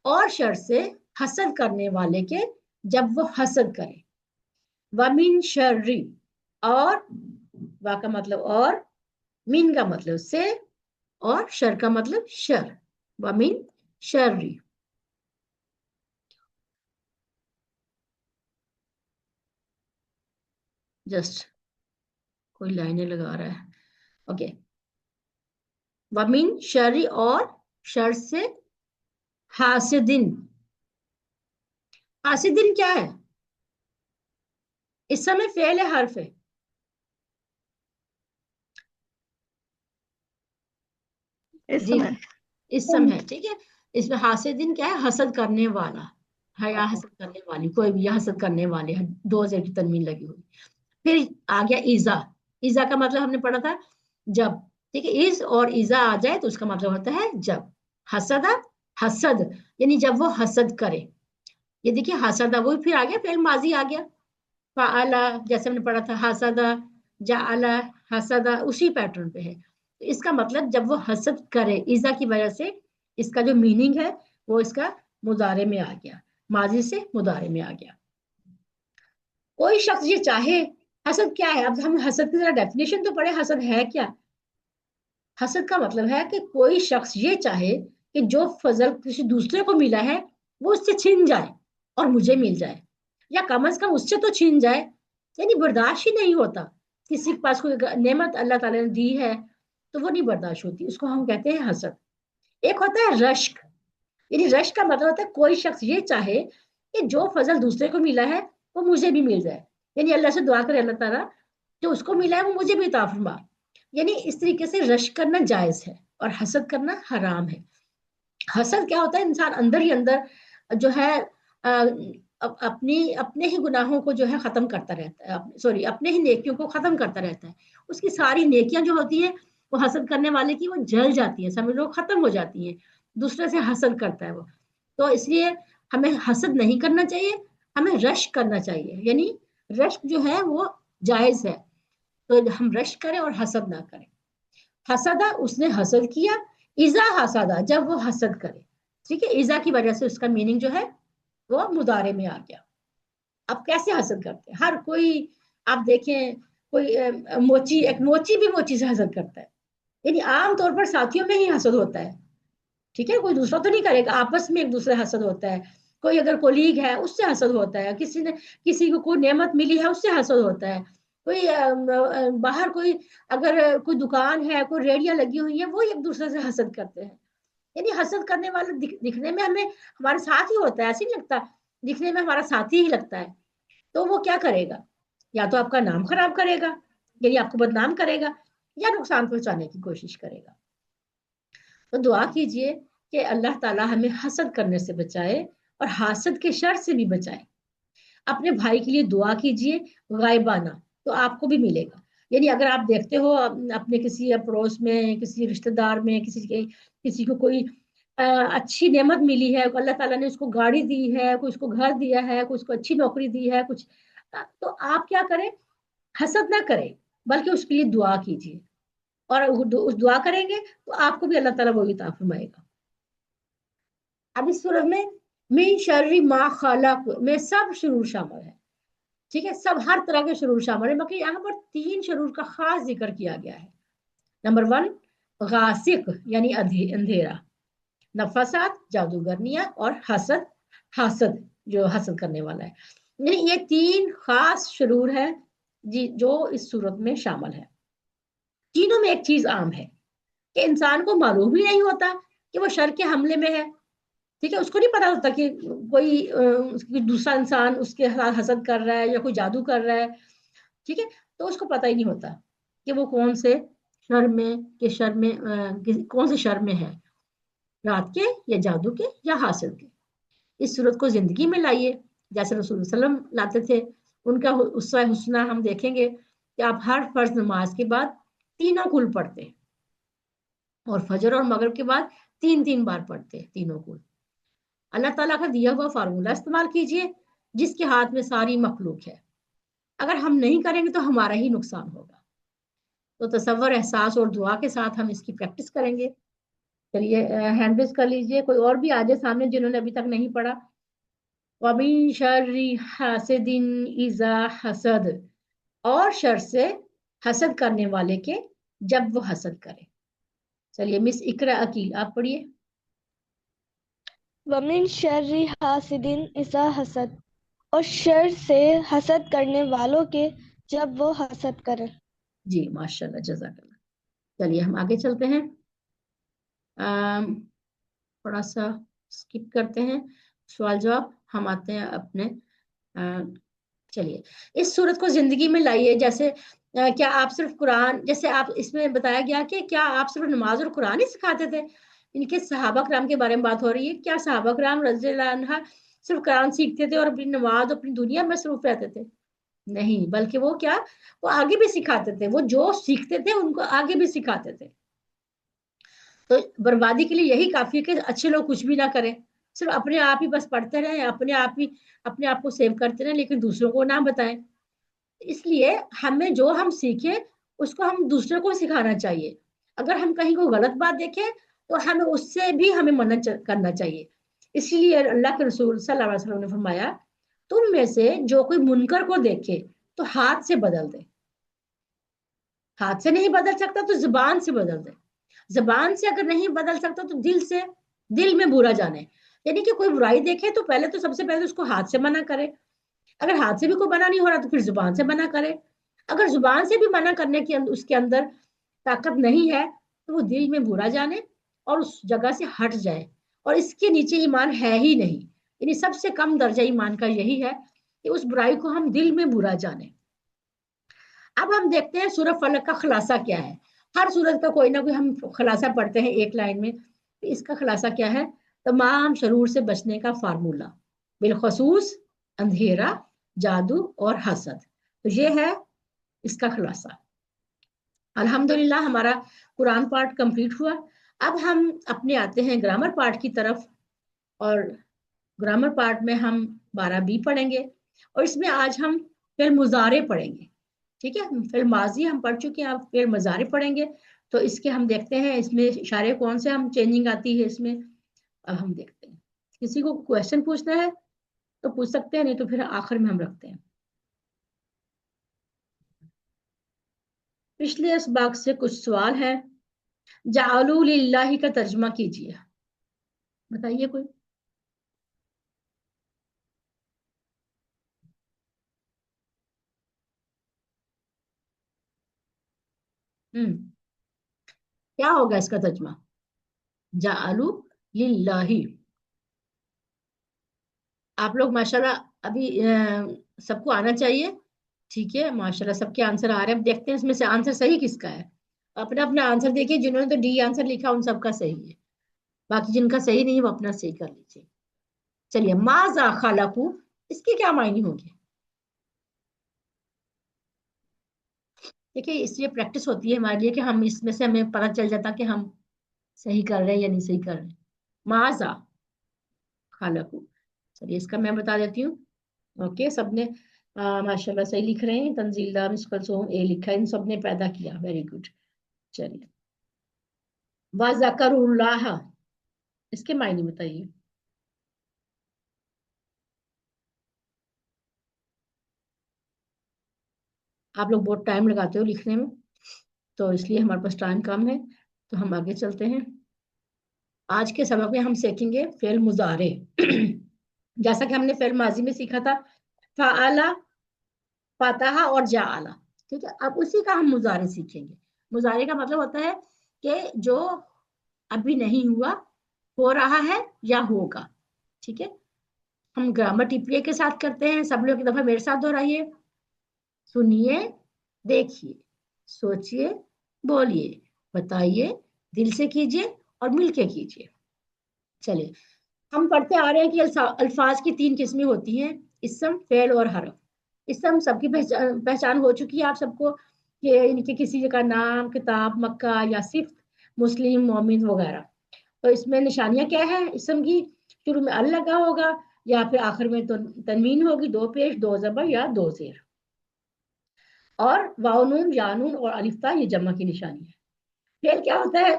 اور شر سے حسد کرنے والے کے جب وہ حسد کرے. وَمِن شَرِّ، اور وا کا مطلب اور، من کا مطلب سے، اور شر کا مطلب شر. وَمِن شَرِّ. جسٹ کوئی لائنیں لگا رہا ہے. اوکے. وَمِن شَرِّ، اور شر سے، حاسدن. حاسدن کیا ہے؟ اس میں فعل حرف ہے. جی اسم ہے. ٹھیک ہے. اس میں حاسدن کیا ہے؟ حسد کرنے والا ہے یا حسد کرنے والی، کوئی بھی، یا حسد کرنے والے ہیں، دو زیر کی تنوین لگی ہوئی. پھر آ گیا ایزا. ایزا کا مطلب ہم نے پڑھا تھا جب. ٹھیک ہے. از اور ایزا آ جائے تو اس کا مطلب ہوتا ہے جب. حسد، حسد یعنی جب وہ حسد کرے. یہ دیکھیے حسد، وہ پھر آ گیا فعل ماضی آ گیا. فعلا، جیسے ہم نے پڑھا تھا حسد، جعل، حسد، اسی پیٹرن پہ ہے. اس کا مطلب جب وہ حسد کرے. ایزا کی وجہ سے اس کا جو میننگ ہے وہ اس کا مضارع میں آ گیا، ماضی سے مضارع میں آ گیا. کوئی شخص یہ چاہے، حسد کیا ہے؟ اب ہم حسد کی ذرا ڈیفینیشن تو پڑھے. حسد ہے کیا؟ حسد کا مطلب ہے کہ کوئی شخص یہ چاہے کہ جو فضل کسی دوسرے کو ملا ہے وہ اس سے چھن جائے اور مجھے مل جائے، یا کم از کم اس سے تو چھن جائے. یعنی برداشت ہی نہیں ہوتا. کسی کے پاس کوئی نعمت اللہ تعالیٰ نے دی ہے تو وہ نہیں برداشت ہوتی، اس کو ہم کہتے ہیں حسد. ایک ہوتا ہے رشک. یعنی رشک کا مطلب ہوتا ہے کوئی شخص یہ چاہے کہ جو فضل دوسرے کو ملا ہے وہ مجھے بھی مل جائے. یعنی اللہ سے دعا کرے اللہ تعالیٰ جو اس کو ملا ہے وہ مجھے بھی عطا فرما. یعنی اس طریقے سے رشک کرنا جائز ہے اور حسد کرنا حرام ہے. حسد کیا ہوتا ہے؟ انسان اندر ہی اندر جو ہے اپنے ہی گناہوں کو جو ہے ختم کرتا رہتا ہے، سوری اپنے ہی نیکیوں کو ختم کرتا رہتا ہے. اس کی ساری نیکیاں جو ہوتی ہیں وہ حسد کرنے والے کی وہ جل جاتی ہیں، سمجھ لو ختم ہو جاتی ہیں. دوسرے سے حسد کرتا ہے وہ. تو اس لیے ہمیں حسد نہیں کرنا چاہیے، ہمیں رشک کرنا چاہیے. یعنی رشک جو ہے وہ جائز ہے، تو ہم رشک کریں اور حسد نہ کریں. حسدہ، اس نے حسد کیا. ایزا حسدہ، جب وہ حسد کرے. ٹھیک ہے. ایزا کی وجہ سے اس کا میننگ جو ہے وہ مضارع میں آ گیا. اب کیسے حسد کرتے ہیں؟ ہر کوئی، آپ دیکھیں کوئی موچی، ایک موچی بھی موچی سے حسد کرتا ہے. یعنی عام طور پر ساتھیوں میں ہی حسد ہوتا ہے. ٹھیک ہے. کوئی دوسرا تو نہیں کرے گا، آپس میں ایک دوسرے حسد ہوتا ہے. کوئی اگر کولیگ ہے اس سے حسد ہوتا ہے، کسی کو کوئی نعمت ملی ہے اس سے حسد ہوتا ہے. کوئی باہر کوئی اگر کوئی دکان ہے، کوئی ریڑیاں لگی ہوئی ہیں، وہ ایک دوسرے سے حسد کرتے ہیں. یعنی حسد کرنے والے دکھنے میں ہمیں ہمارے ساتھ ہی ہوتا ہے، ایسے نہیں لگتا، دکھنے میں ہمارا ساتھی ہی لگتا ہے. تو وہ کیا کرے گا؟ یا تو آپ کا نام خراب کرے گا، یعنی آپ کو بدنام کرے گا، یا نقصان پہنچانے کی کوشش کرے گا. تو دعا کیجئے کہ اللہ تعالیٰ ہمیں حسد کرنے سے بچائے اور حاسد کے شر سے بھی بچائے. اپنے بھائی کے لیے دعا کیجئے غائبانہ، تو آپ کو بھی ملے گا. یعنی اگر آپ دیکھتے ہو اپنے کسی پڑوس میں، کسی رشتہ دار میں، کسی کو کوئی اچھی نعمت ملی ہے، اللہ تعالیٰ نے اس کو گاڑی دی ہے، کوئی اس کو گھر دیا ہے، کوئی اس کو اچھی نوکری دی ہے کچھ، تو آپ کیا کریں؟ حسد نہ کریں بلکہ اس کے لیے دعا کیجیے. اور اس دعا کریں گے تو آپ کو بھی اللہ تعالیٰ وہی عطا فرمائے گا. اب اس صورت میں من شر ما خلق میں سب شرور شامل ہے. ٹھیک ہے. سب ہر طرح کے شرور شامل ہے، مگر یہاں پر 3 شرور کا خاص ذکر کیا گیا ہے. نمبر 1 غاسق یعنی اندھیرا، نفسات جادوگرنیاں، اور حسد جو حسد کرنے والا ہے. یعنی یہ 3 خاص شرور ہے جی جو اس صورت میں شامل ہے. تینوں میں ایک چیز عام ہے کہ انسان کو معلوم ہی نہیں ہوتا کہ وہ شر کے حملے میں ہے. ٹھیک ہے. اس کو نہیں پتا ہوتا کہ کوئی دوسرا انسان اس کے حسد کر رہا ہے یا کوئی جادو کر رہا ہے. ٹھیک ہے. تو اس کو پتا ہی نہیں ہوتا کہ وہ کون سے شر میں ہے، رات کے یا جادو کے یا حاسد کے. اس صورت کو زندگی میں لائیے جیسے رسول اللہ علیہ وسلم لاتے تھے. ان کا اسوہ حسنہ ہم دیکھیں گے کہ آپ ہر فرض نماز کے بعد تینوں کل پڑھتے ہیں، اور فجر اور مغرب کے بعد 3 بار پڑھتے ہیں تینوں کل. اللہ ताला का दिया हुआ फार्मूला इस्तेमाल कीजिए जिसके हाथ में सारी मखलूक है। अगर हम नहीं करेंगे तो हमारा ही नुकसान होगा। तो तसव्वुर, एहसास और दुआ के साथ हम इसकी प्रैक्टिस करेंगे। चलिए हैंड रेज कर लीजिए, कोई और भी आ जाए सामने जिन्होंने अभी तक नहीं पढ़ा। वमिन शर्रि हासिदिन इज़ा हसद, और शर से हसद करने वाले के जब वो हसद करे। चलिए मिस इकरा अकील आप पढ़िए। वमिन शर्रि हासिदिन इज़ा हसद, और शर से हसद करने वालों के जब वो हसद करे। जी माशाल्लाह, जज़ाकल्लाह। चलिए हम आगे चलते हैं। थोड़ा सा स्किप करते हैं सवाल जवाब, हम आते हैं अपने। चलिए इस सूरत को जिंदगी में लाइए। जैसे क्या आप सिर्फ कुरान, जैसे आप इसमें बताया गया कि क्या आप सिर्फ नमाज और कुरान ही सिखाते थे। इनके सहाबा कराम के बारे में बात हो रही है। क्या सहाबा कराम रज़ियल्लाहु अन्हा सिर्फ कुरान सीखते थे और अपनी नमाज अपनी दुनिया में मसरूफ रहते थे? नहीं, बल्कि वो क्या, वो आगे भी सिखाते थे। वो जो सीखते थे उनको आगे भी सिखाते थे। तो बर्बादी के लिए यही काफी है कि अच्छे लोग कुछ भी ना करें, सिर्फ अपने आप ही बस पढ़ते रहें, अपने आप ही अपने आप को सेव करते रहें, लेकिन दूसरों को ना बताएं। इसलिए हमें जो हम सीखे उसको हम दूसरों को सिखाना चाहिए। अगर हम कहीं को गलत बात देखें तो हमें उससे भी हमें मना करना चाहिए। इसीलिए अल्लाह के रसूल सल्लल्लाहु अलैहि वसल्लम ने फरमाया, तुम में से जो कोई मुनकर को देखे तो हाथ से बदल दे। हाथ से नहीं बदल सकता तो जुबान से बदल दे। जबान से अगर नहीं बदल सकता तो दिल से, दिल में बुरा जाने। यानी कि कोई बुराई देखे तो पहले तो सबसे पहले उसको हाथ से मना करे। अगर हाथ से भी कोई मना नहीं हो रहा तो फिर जुबान से मना करे। अगर जुबान से भी मना करने की उसके अंदर ताकत नहीं है तो वो दिल में बुरा जाने और उस जगह से हट जाए। और इसके नीचे ईमान है ही नहीं। यानी सबसे कम दर्जा ईमान का यही है कि उस बुराई को हम दिल में बुरा जाने। अब हम देखते हैं सूरह फलक का खुलासा क्या है। हर सूरत का कोई ना कोई हम खुलासा पढ़ते हैं एक लाइन में। तो इसका खुलासा क्या है? तमाम शरूर से बचने का फार्मूला, बिलखसूस अंधेरा, जादू और हसद। तो ये है इसका खुलासा। अल्हम्दुलिल्लाह हमारा कुरान पार्ट कंप्लीट हुआ। अब हम अपने आते हैं ग्रामर पार्ट की तरफ। और ग्रामर पार्ट में हम 12B पढ़ेंगे और इसमें आज हम फिर मुजारे पढ़ेंगे। ठीक है, फिर माजी हम पढ़ चुके हैं, अब फिर मुजारे पढ़ेंगे। तो इसके हम देखते हैं इसमें इशारे कौन से हम चेंजिंग आती है इसमें। अब हम देखते हैं, किसी को क्वेश्चन पूछना है तो पूछ सकते हैं, नहीं तो फिर आखिर में हम रखते हैं। पिछले इसबाक से कुछ सवाल है। जालू लिल्लाही का तर्जुमा कीजिए, बताइए कोई। क्या होगा इसका तर्जुमा? जालू लिल्लाही। आप लोग माशाल्लाह अभी सबको आना चाहिए। ठीक है, माशाल्लाह सबके आंसर आ रहे हैं। अब देखते हैं इसमें से आंसर सही किसका है। अपना अपना आंसर देखिए, जिन्होंने तो डी आंसर लिखा उन सबका सही है, बाकी जिनका सही नहीं वो अपना सही कर लीजिए। चलिए, माजा खालाकू, इसके क्या मायने होंगे? देखिए इसलिए प्रैक्टिस होती है हमारे लिए कि हम इसमें से हमें पता चल जाता कि हम सही कर रहे हैं या नहीं सही कर रहे हैं। माजा खालाकू, चलिए इसका मैं बता देती हूँ। ओके, सबने माशाल्लाह सही लिख रहे हैं। तंजीला, मिस कुलसूम ए लिखा है, इन सबने पैदा किया, वेरी गुड। चलिए, वज़करुल्लाह, इसके मायने बताइए। आप लोग बहुत टाइम लगाते हो लिखने में, तो इसलिए हमारे पास टाइम कम है, तो हम आगे चलते हैं। आज के सबक में हम सीखेंगे फेल मुजारे। जैसा कि हमने फेल माजी में सीखा था, फाला, फतहा और जाअला। ठीक है, अब उसी का हम मुजारे सीखेंगे। मुजारे का मतलब होता है कि जो अभी नहीं हुआ, हो रहा है या होगा। ठीक है, हम ग्रामर टीपीए के साथ करते हैं। सब लोग एक दफा मेरे साथ दोहराइए। सुनिए, देखिए, सोचिए, बोलिए, बताइए, दिल से कीजिए और मिलके कीजिए। चलिए, हम पढ़ते आ रहे हैं कि अल्फाज की 3 किस्में होती हैं, इस्म, फेल और हरफ। इस्म सबकी पहचान हो चुकी है आप सबको, कि इनके किसी जगह नाम, किताब, मक्का या सिफ्त, मुस्लिम, मोमिन वगैरह। तो इसमें निशानियां क्या है इस्म की? شروع میں ال لگا ہوگا یا پھر آخر میں تو تنوین ہوگی، 2 پیش 2 زبر یا 2 زیر. اور واو نون یا نون اور الف تا یہ جمع کی نشانی ہے. فعل کیا ہوتا ہے؟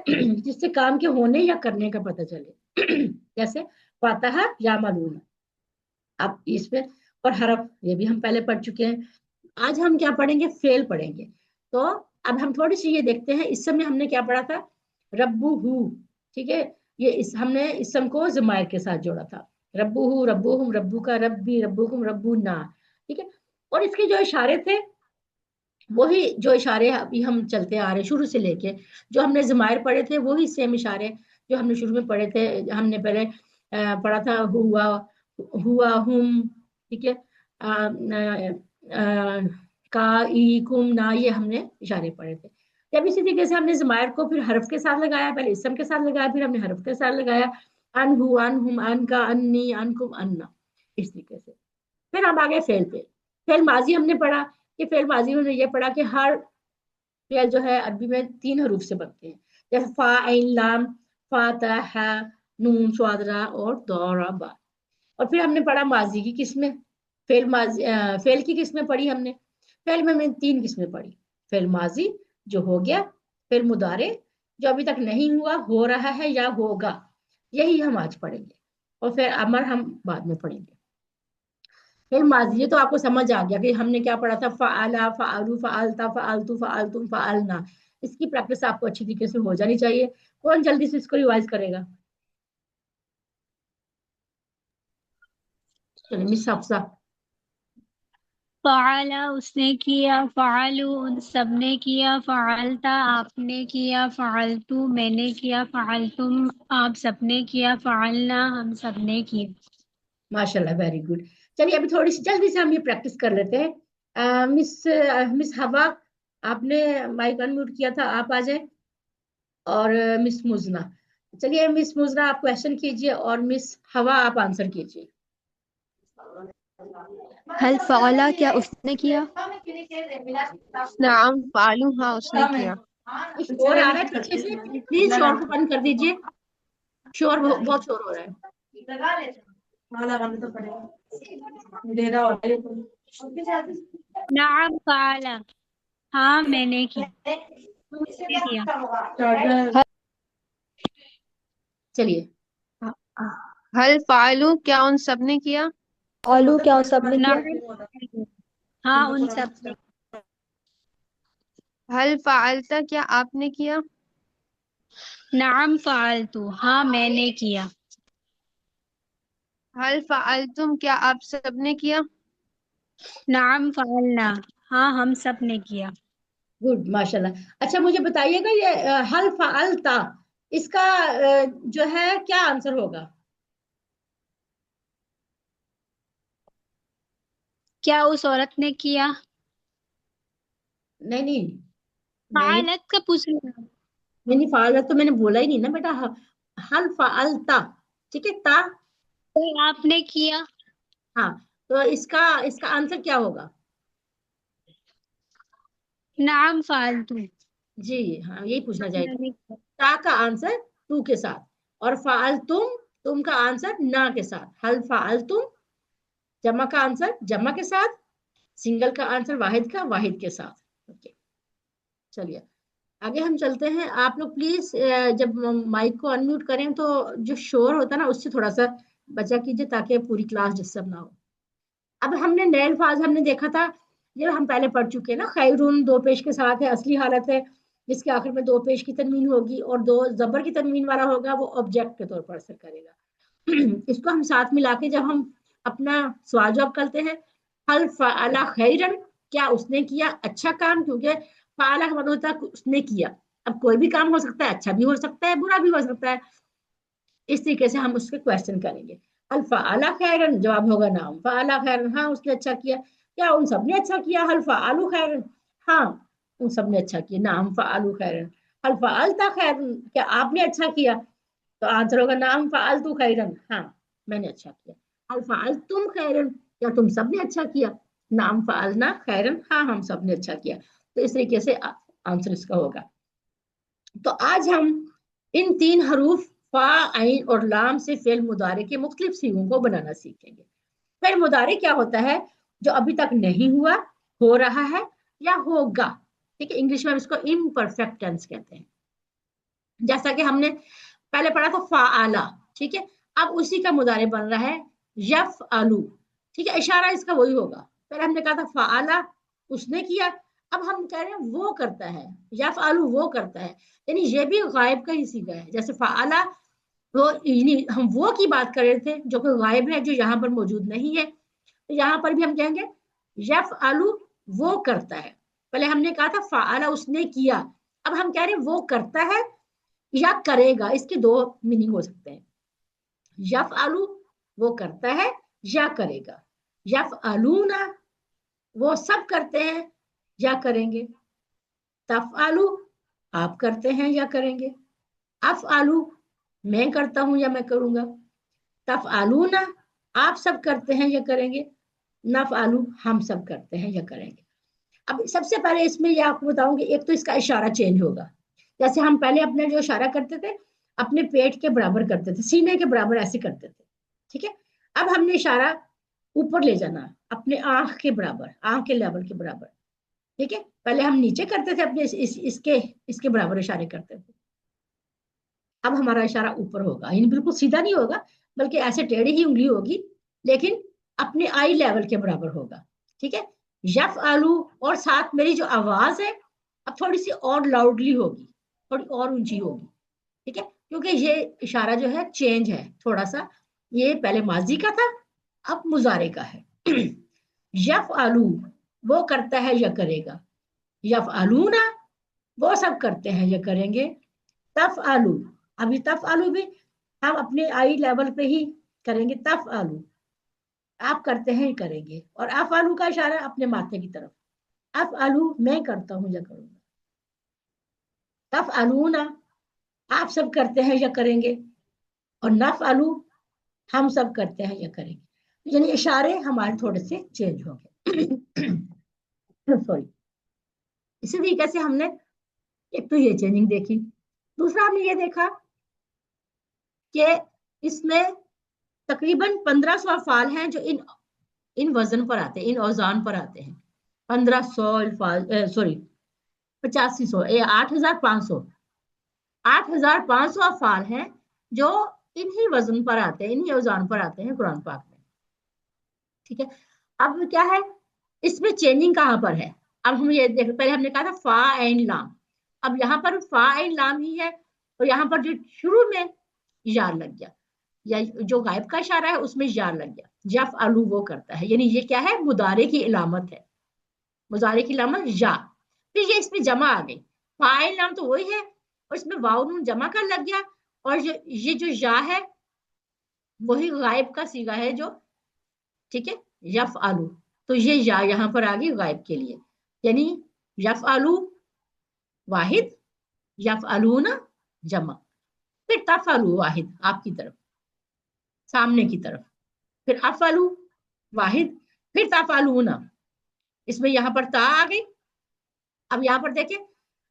جس سے کام کے ہونے یا کرنے کا پتہ چلے. جیسے فاتحہ یا ملون. اب اس میں اور حرف یہ بھی ہم پہلے پڑھ چکے ہیں. آج ہم کیا پڑھیں گے؟ فعل پڑھیں گے. تو اب ہم تھوڑی سی یہ دیکھتے ہیں. اس میں ہم نے کیا پڑھا تھا؟ ربو، ٹھیک ہے. یہ ہم نے اسم کو ضمائر کے ساتھ جوڑا تھا. ربو، ربوہم، ربو کا، ربی، ربوکم، ربونا، ٹھیک ہے. اور اس کے جو اشارے تھے وہی جو اشارے ابھی ہم چلتے آ رہے شروع سے لے کے، جو ہم نے ضمائر پڑھے تھے وہی سیم اشارے جو ہم نے شروع میں پڑھے تھے. ہم نے پہلے پڑھا تھا ہوا ہم، ٹھیک ہے. کا، ای، کم، نا، یہ ہم نے اشارے پڑھے تھے. جب اسی طریقے سے ہم نے ضمائر کو پھر حرف کے ساتھ لگایا، پہلے اسم کے ساتھ لگایا، پھر ہم نے حرف کے ساتھ لگایا. ان ہو، ان ہم، ان کا، انی، ان کم، اننا، اس طریقے سے. پھر ہم آگے فعل پہ. فعل ماضی ہم نے پڑھا کہ فعل ماضی میں یہ پڑھا کہ ہر فعل جو ہے عربی میں 3 حروف سے بنتے ہیں. جیسے فا، عین، لام، فاتح، نون، صاد، را اور ضرب. اور پھر ہم نے پڑھا ماضی کی قسمیں. فعل کی قسمیں پڑھی ہم نے. فعل میں 3 قسمیں پڑھی. فعل ماضی جو ہو گیا، فعل مضارع جو ابھی تک نہیں ہوا، ہو رہا ہے یا ہوگا، یہی ہم آج پڑھیں گے. اور پھر امر ہم بعد میں پڑھیں گے. فعل ماضی یہ تو آپ کو سمجھ آ گیا کہ ہم نے کیا پڑھا تھا؟ فعلا، فعلوا، فعلتا، فعلتو، فعلتم، فعلنا. اس کی پریکٹس آپ کو اچھی طریقے سے ہو جانی چاہیے. کون جلدی سے اس کو ریوائز کرے گا؟ چلیے مس حفصہ. فعلا اس نے کیا، فعلو ان سب نے کیا، فعلتا آپ نے کیا، فعلتو میں نے کیا، فعلتم آپ سب نے کیا، فعلنا ہم سب نے کیا. ماشاء اللہ، ویری گڈ. چلیے ابھی تھوڑی سی جلدی سے ہم یہ پریکٹس کر لیتے ہیں. مس ہوا آپ نے مائک انمیوٹ کیا تھا، آپ آ جائیں. اور مس مزنا. چلیے مس مزنا آپ کوشچن کیجئے اور مس ہوا آپ آنسر کیجئے. هل فعلا کیا اس نے کیا؟ نعم فعلوا ہاں اس نے کیا. شور آ رہا ہے پیچھے سے، پلیز شور کو بند کر دیجئے. شور بہت شور ہو رہا ہے. نعم فعلا ہاں میں نے کیا. چلیے هل فعلوا کیا ان سب نے کیا؟ آلو کیا سب نے کیا؟ نعم ہاں ان سب نے. هل فعلتا کیا آپ نے کیا؟ نعم فعلتو ہاں میں نے کیا. هل فعلتم کیا آپ سب نے کیا؟ نعم فعلنا ہاں ہم سب نے کیا. گڈ، ماشاء اللہ. اچھا مجھے بتائیے گا یہ حل فعلتا اس کا جو ہے کیا آنسر ہوگا؟ کیا اس عورت نے کیا؟ نہیں نہیں فعلت کا پوچھ رہی ہوں. نہیں، فعلت تو میں نے بولا ہی نہیں نا بیٹا. حل فعلتا، ٹھیک ہے، تا. تو آپ نے کیا. ہاں تو اس کا آنسر کیا ہوگا؟ نعم فعلتو جی ہاں یہی پوچھنا چاہیے میں تھا. نے کیا. تا کا آنسر تو کے ساتھ اور فعلتم تم کا آنسر نا کے ساتھ. حل فعلتم جمع کا آنسر جمع کے ساتھ، سنگل کا آنسر واحد کا واحد کے ساتھ. اوکے چلیے آگے ہم چلتے ہیں. آپ لوگ پلیز جب مائک کو انمیوٹ کریں تو جو شور ہوتا ہے نا اس سے تھوڑا سا بچا کیجیے تاکہ پوری کلاس ڈسٹرب نہ ہو. اب ہم نے نئے الفاظ ہم نے دیکھا تھا، یہ ہم پہلے پڑھ چکے ہیں نا. خیرون 2 پیش کے ساتھ ہے، اصلی حالت ہے جس کے آخر میں 2 پیش کی تنوین ہوگی اور 2 زبر کی تنوین والا ہوگا، وہ آبجیکٹ کے طور پر اثر کرے گا. اس کو ہم ساتھ ملا کے جب ہم اپنا سوال جواب کرتے ہیں، حل فعل خیرن کیا اس نے کیا اچھا کام، کیونکہ فعل کا مطلب ہوتا ہے اس نے کیا. اب کوئی بھی کام ہو سکتا ہے، اچھا بھی ہو سکتا ہے، برا بھی ہو سکتا ہے. اس طریقے سے ہم اس کے کوشچن کریں گے. حل فعل خیرن جواب ہوگا نعم فعل خیرن ہاں اس نے اچھا کیا. کیا ان سب نے اچھا کیا؟ حل فعلوا خیرن ہاں ان سب نے اچھا کیا. نعم فعلوا خیرن. حل فعلت خیرن کیا آپ نے اچھا کیا؟ تو آنسر ہوگا نعم فعلت خیرن ہاں میں نے اچھا کیا. حل فعلتم خیرن کیا تم سب نے اچھا کیا؟ نعم فعلنا خیرن ہاں ہم سب نے اچھا کیا. تو اس طریقے سے آنسر اس کا ہوگا. تو آج ہم ان 3 حروف फा आइन और लाम से फेल मुदारे के मुख्तलिफ सीगों को बनाना सीखेंगे। फेल मुदारे क्या होता है? जो अभी तक नहीं हुआ, हो रहा है या होगा। ठीक है, इंग्लिश में हम इसको इम्परफेक्ट टेंस कहते हैं। जैसा कि हमने पहले पढ़ा था फाआला, ठीक है, अब उसी का मुदारे बन रहा है यफअलु। ठीक है, इशारा इसका वही होगा। पहले हमने कहा था फाआला, उसने किया, अब हम कह रहे हैं वो करता है, यफअलु वो करता है, यानी ये भी गायब का ही सीगा है। जैसे फाआला वो, हम वो की बात कर रहे थे जो कि गायब है, जो यहाँ पर मौजूद नहीं है, तो यहाँ पर भी हम कहेंगे यफअलु वो करता है। पहले हमने कहा था फाआला उसने किया, अब हम कह रहे हैं वो करता है या करेगा। इसके दो मीनिंग हो सकते हैं। यफअलु वो करता है या करेगा, यफअलूना वो सब करते हैं या करेंगे, तफअलु आप करते हैं या करेंगे, अफअलु मैं करता हूं या मैं करूंगा, तफअलूना आप सब करते हैं या करेंगे, नफअलु हम सब करते हैं या करेंगे। अब सबसे पहले इसमें ये आपको बताऊंगी, एक तो इसका इशारा चेंज होगा। जैसे हम पहले अपने जो इशारा करते थे अपने पेट के बराबर करते थे, सीने के बराबर ऐसे करते थे, ठीक है। अब हमने इशारा ऊपर ले जाना, अपने आंख के बराबर, आंख के लेवल के बराबर, ठीक है। पहले हम नीचे करते थे अपने इसके बराबर इशारे करते थे, अब हमारा इशारा ऊपर होगा, यानी बिल्कुल सीधा नहीं होगा बल्कि ऐसे टेढ़ी ही उंगली होगी, लेकिन अपने आई लेवल के बराबर होगा, ठीक है। यफअलु और साथ मेरी जो आवाज है अब थोड़ी सी और लाउडली होगी, थोड़ी और ऊंची होगी, ठीक है, क्योंकि ये इशारा जो है चेंज है थोड़ा सा, ये पहले माजी का था अब मुजारे का है। यफअलु वो करता है या करेगा, यफअलूना वो सब करते हैं या करेंगे, तफअलु अभी तफअलु भी हम अपने आई लेवल पे ही करेंगे, तफअलु आप करते हैं करेंगे, और अफअलु का इशारा अपने माथे की तरफ, अफअलु मैं करता हूं या करूंगा, तफअलूना आप सब करते हैं या करेंगे, और नफअलु हम सब करते हैं या करेंगे। यानी इशारे हमारे थोड़े से चेंज हो गए। सॉरी। इसी तरीके से हमने एक तो ये चेंजिंग देखी, दूसरा हमने ये देखा कि इसमें तकरीबन 1500 अफ़ाल हैं जो इन वजन पर आते हैं, इन औजान पर आते हैं। 1500 अल्फाज, सॉरी 8500, 8500 अफ़ाल हैं जो इन्हीं वजन पर आते हैं, इन्हीं औजान पर आते हैं कुरान पाक में, ठीक है। अब क्या है इसमें चेंजिंग कहाँ पर है? अब हम ये देख, पहले हमने कहा था फा एन लाम, अब यहाँ पर फा एन लाम ही है, और यहाँ पर जो शुरू में या लग गया, या जो गायब का इशारा है उसमें या लग गया, यफअलु वो करता है, यानी ये क्या है मुदारे की इलामत है, मुदारे की इलामत या। फिर ये इसमें जमा आ गई, फा एन लाम तो वही है और इसमें वाव नून जमा का लग गया, और ये जो या है वही गायब का सीगा है जो, ठीक है, यफअलु, तो ये या यहाँ पर आ गई गायब के लिए, यानी यफअलु वाहिद, यफअलूना जमा, फिर तफअलु वाहिद आपकी तरफ, सामने की तरफ, फिर अफअलु वाहिद, फिर तफअलूना, इसमें यहाँ पर ता आ गई। अब यहाँ पर देखें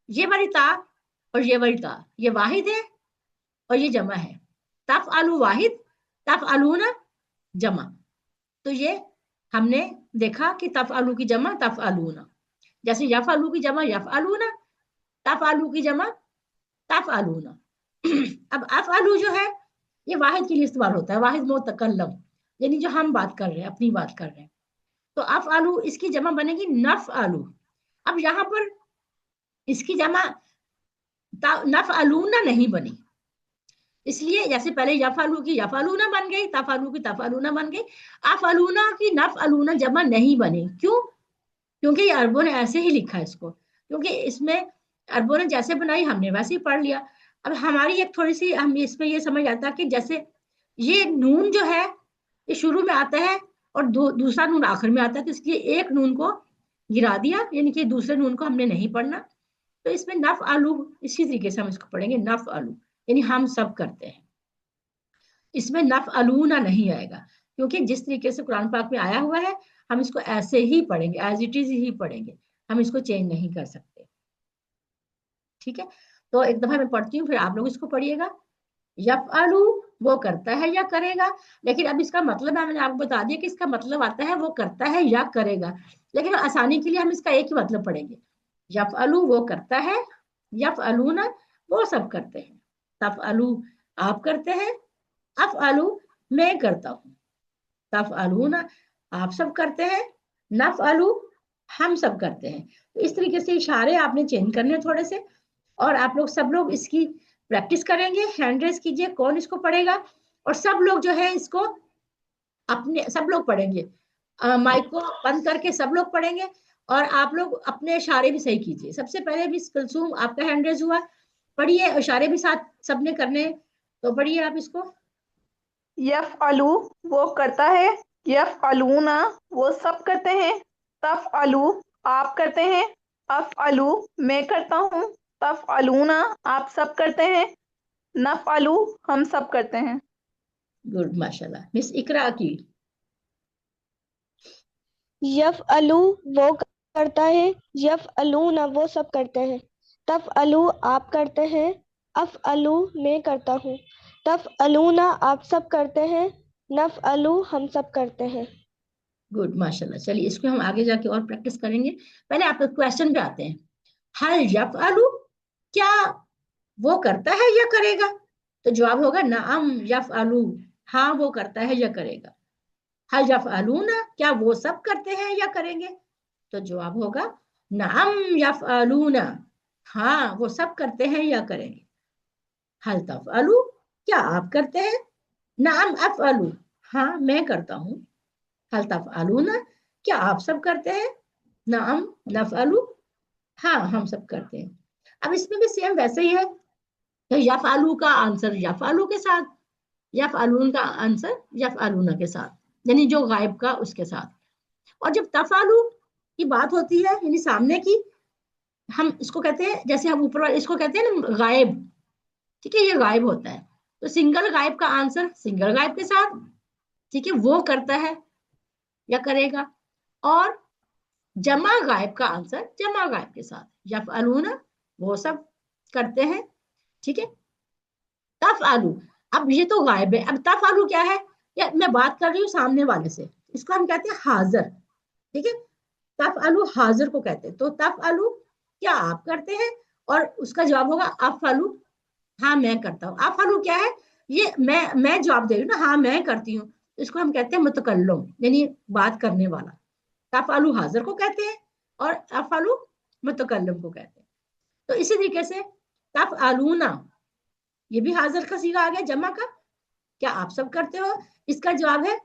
ये वाली ता और ये वाली ता, ये वाहिद है और ये जमा है, तफअलु वाहिद तफअलूना जमा। तो ये हमने देखा कि तफअलु की जमा तफअलूना, जैसे यफअलु की जमा यफअलूना, तफअलु की जमा तफअलूना। अब अफअलु जो है ये वाहिद के लिए इस्तेमाल होता है, वाहिद मुतकल्लम, यानी जो हम बात कर रहे हैं, अपनी बात कर रहे हैं, तो अफअलु इसकी जमा बनेगी नफअलु। अब यहाँ पर इसकी जमा नफअलूना नहीं बनी, इसलिए जैसे पहले यफअलु की यफअलूना बन गई, तफअलु की तफअलूना बन गई, अफअलूना की नफअलूना जमा नहीं बनी। क्यों? क्योंकि ये अरबों ने ऐसे ही लिखा है इसको, क्योंकि इसमें अरबों ने जैसे बनाई हमने वैसे ही पढ़ लिया। अब हमारी एक थोड़ी सी हम इसमें ये समझ आता कि जैसे ये नून जो है ये शुरू में आता है और दूसरा नून आखिर में आता है, तो इसलिए एक नून को गिरा दिया, यानी कि दूसरे नून को हमने नहीं पढ़ना, तो इसमें नफअलु इसी तरीके से हम इसको पढ़ेंगे, नफअलु यानी हम सब करते हैं। इसमें नफअलूना नहीं आएगा, क्योंकि जिस तरीके से कुरान पाक में आया हुआ है हम इसको ऐसे ही पढ़ेंगे, एज इट इज ही पढ़ेंगे, हम इसको चेंज नहीं कर सकते, ठीक है। तो एक दफा मैं पढ़ती हूँ फिर आप लोग इसको पढ़िएगा। यफ़अलु वो करता है या करेगा, लेकिन अब इसका मतलब मैंने आपको बता दिया कि इसका मतलब आता है वो करता है या करेगा, लेकिन आसानी के लिए हम इसका एक ही मतलब पढ़ेंगे। यफ़अलु वो करता है, यफ़अलूना वो सब करते हैं, तफ़अलु आप करते हैं, अफ़अलु मैं करता हूँ, तफ़अलूना आप सब करते हैं, नफ़अलु हम सब करते हैं। तो इस तरीके से इशारे आपने चेंज करने थोड़े से, और आप लोग सब लोग इसकी प्रैक्टिस करेंगे। हैंड रेस कीजिए कौन इसको पढ़ेगा, और सब लोग जो है इसको अपने सब लोग पढ़ेंगे, माइक को बंद करके सब लोग पढ़ेंगे, और आप लोग अपने इशारे भी सही कीजिए। सबसे पहले मिस कुलसूम आपका हैंड रेस हुआ, पढ़िए, इशारे भी साथ सबने करने, तो पढ़िए आप इसको। यफ़अलु वो करता है, यफ़अलूना वो सब करते हैं, तफ़अलु आप करते हैं, अफ़अलु मैं करता हूँ, तफ़अलूना आप सब करते हैं, नफ़अलु हम सब करते हैं। गुड, माशाल्लाह। मिस इकरा की। यफ़अलु वो करता है, यफ़अलूना वो सब करते हैं, तफ़अलु आप करते हैं, अफ़अलु मैं करता हूँ, तफ़अलूना आप सब करते हैं, नफ़अलु हम सब करते हैं। गुड, माशाल्लाह। चलिए इसको हम आगे जाके और प्रैक्टिस करेंगे। पहले आप क्वेश्चन पे आते हैं। हल यफ़अलु क्या वो करता है या करेगा, तो जवाब होगा नअम यफ़अलु, हाँ वो करता है या करेगा। हल यफ़अलूना क्या वो सब करते हैं या करेंगे, तो जवाब होगा नअम यफ़अलूना, हाँ वो सब करते हैं या करेंगे। हल तफ़अलु क्या आप करते हैं, नअम अफ़अलु हाँ मैं करता हूँ। हल तफ़अलूना क्या आप सब करते हैं, नअम नफ़अलु हाँ हम सब करते हैं। अब इसमें भी सेम वैसे ही है, तो यफ़अलु का आंसर यफ़अलु के साथ, यफ़अलून का आंसर यफ़अलूना के साथ, यानी जो गायब का उसके साथ। और जब तफ़अलु की बात होती है यानी सामने की, हम इसको कहते हैं, जैसे हम ऊपर वाले इसको कहते हैं ना गायब, ठीक है, ये गायब होता है, तो सिंगल गायब का आंसर सिंगल गायब के साथ, ठीक है, वो करता है या करेगा। और जमा गायब का आंसर जमा गायब के साथ, यफ़अलूना वो सब करते हैं, ठीक है। तफ़अलु अब ये तो गायब है, अब तफ़अलु क्या है, या मैं बात कर रही हूँ सामने वाले से, इसको हम कहते हैं हाजिर, ठीक है, तफ़अलु हाजिर को कहते हैं। तो तफ़अलु क्या आप करते हैं, और उसका जवाब होगा अफ़अलु हाँ मैं करता हूँ। अफ़अलु क्या है, ये मैं जवाब दे रही हूँ ना, हाँ मैं करती हूँ, इसको हम कहते हैं मुतकल्लिम, यानी बात करने वाला। तफ़अलु हाजिर को कहते हैं, और अफ़अलु मुतकल्लिम को कहते हैं। तो इसी तरीके से तफ़अलूना ये भी हाजिर का सीगा आ गया जमा का, क्या आप सब करते हो, इसका जवाब है,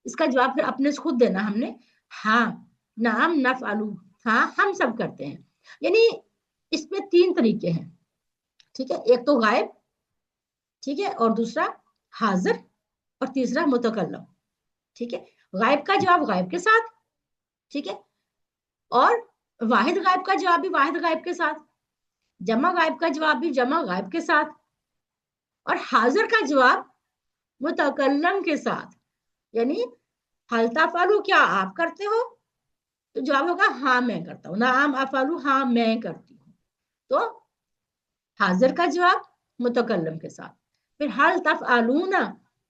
इसका जवाब फिर अपने से खुद देना हमने, हाँ नाम नफ़अलु हाँ हम सब करते हैं। यानी इसमें तीन तरीके हैं, ठीक है, एक तो गायब, ठीक है, और दूसरा हाजिर, और तीसरा मुतकल्लिम, ठीक है। गायब का जवाब गायब के साथ, ठीक है, और वाहिद गायब का जवाब भी वाहिद गायब के साथ, जमा गायब का जवाब भी जमा गायब के साथ, और हाजिर का जवाब मुतकल्लिम के साथ। यानी हल तफ़अलु क्या आप करते हो, तो जवाब होगा हाँ मैं करता हूँ, नाम अफ़अलु हाँ मैं करती हूँ, तो हाजिर का जवाब मुतकल्लिम के साथ। फिर हल तफ़अलूना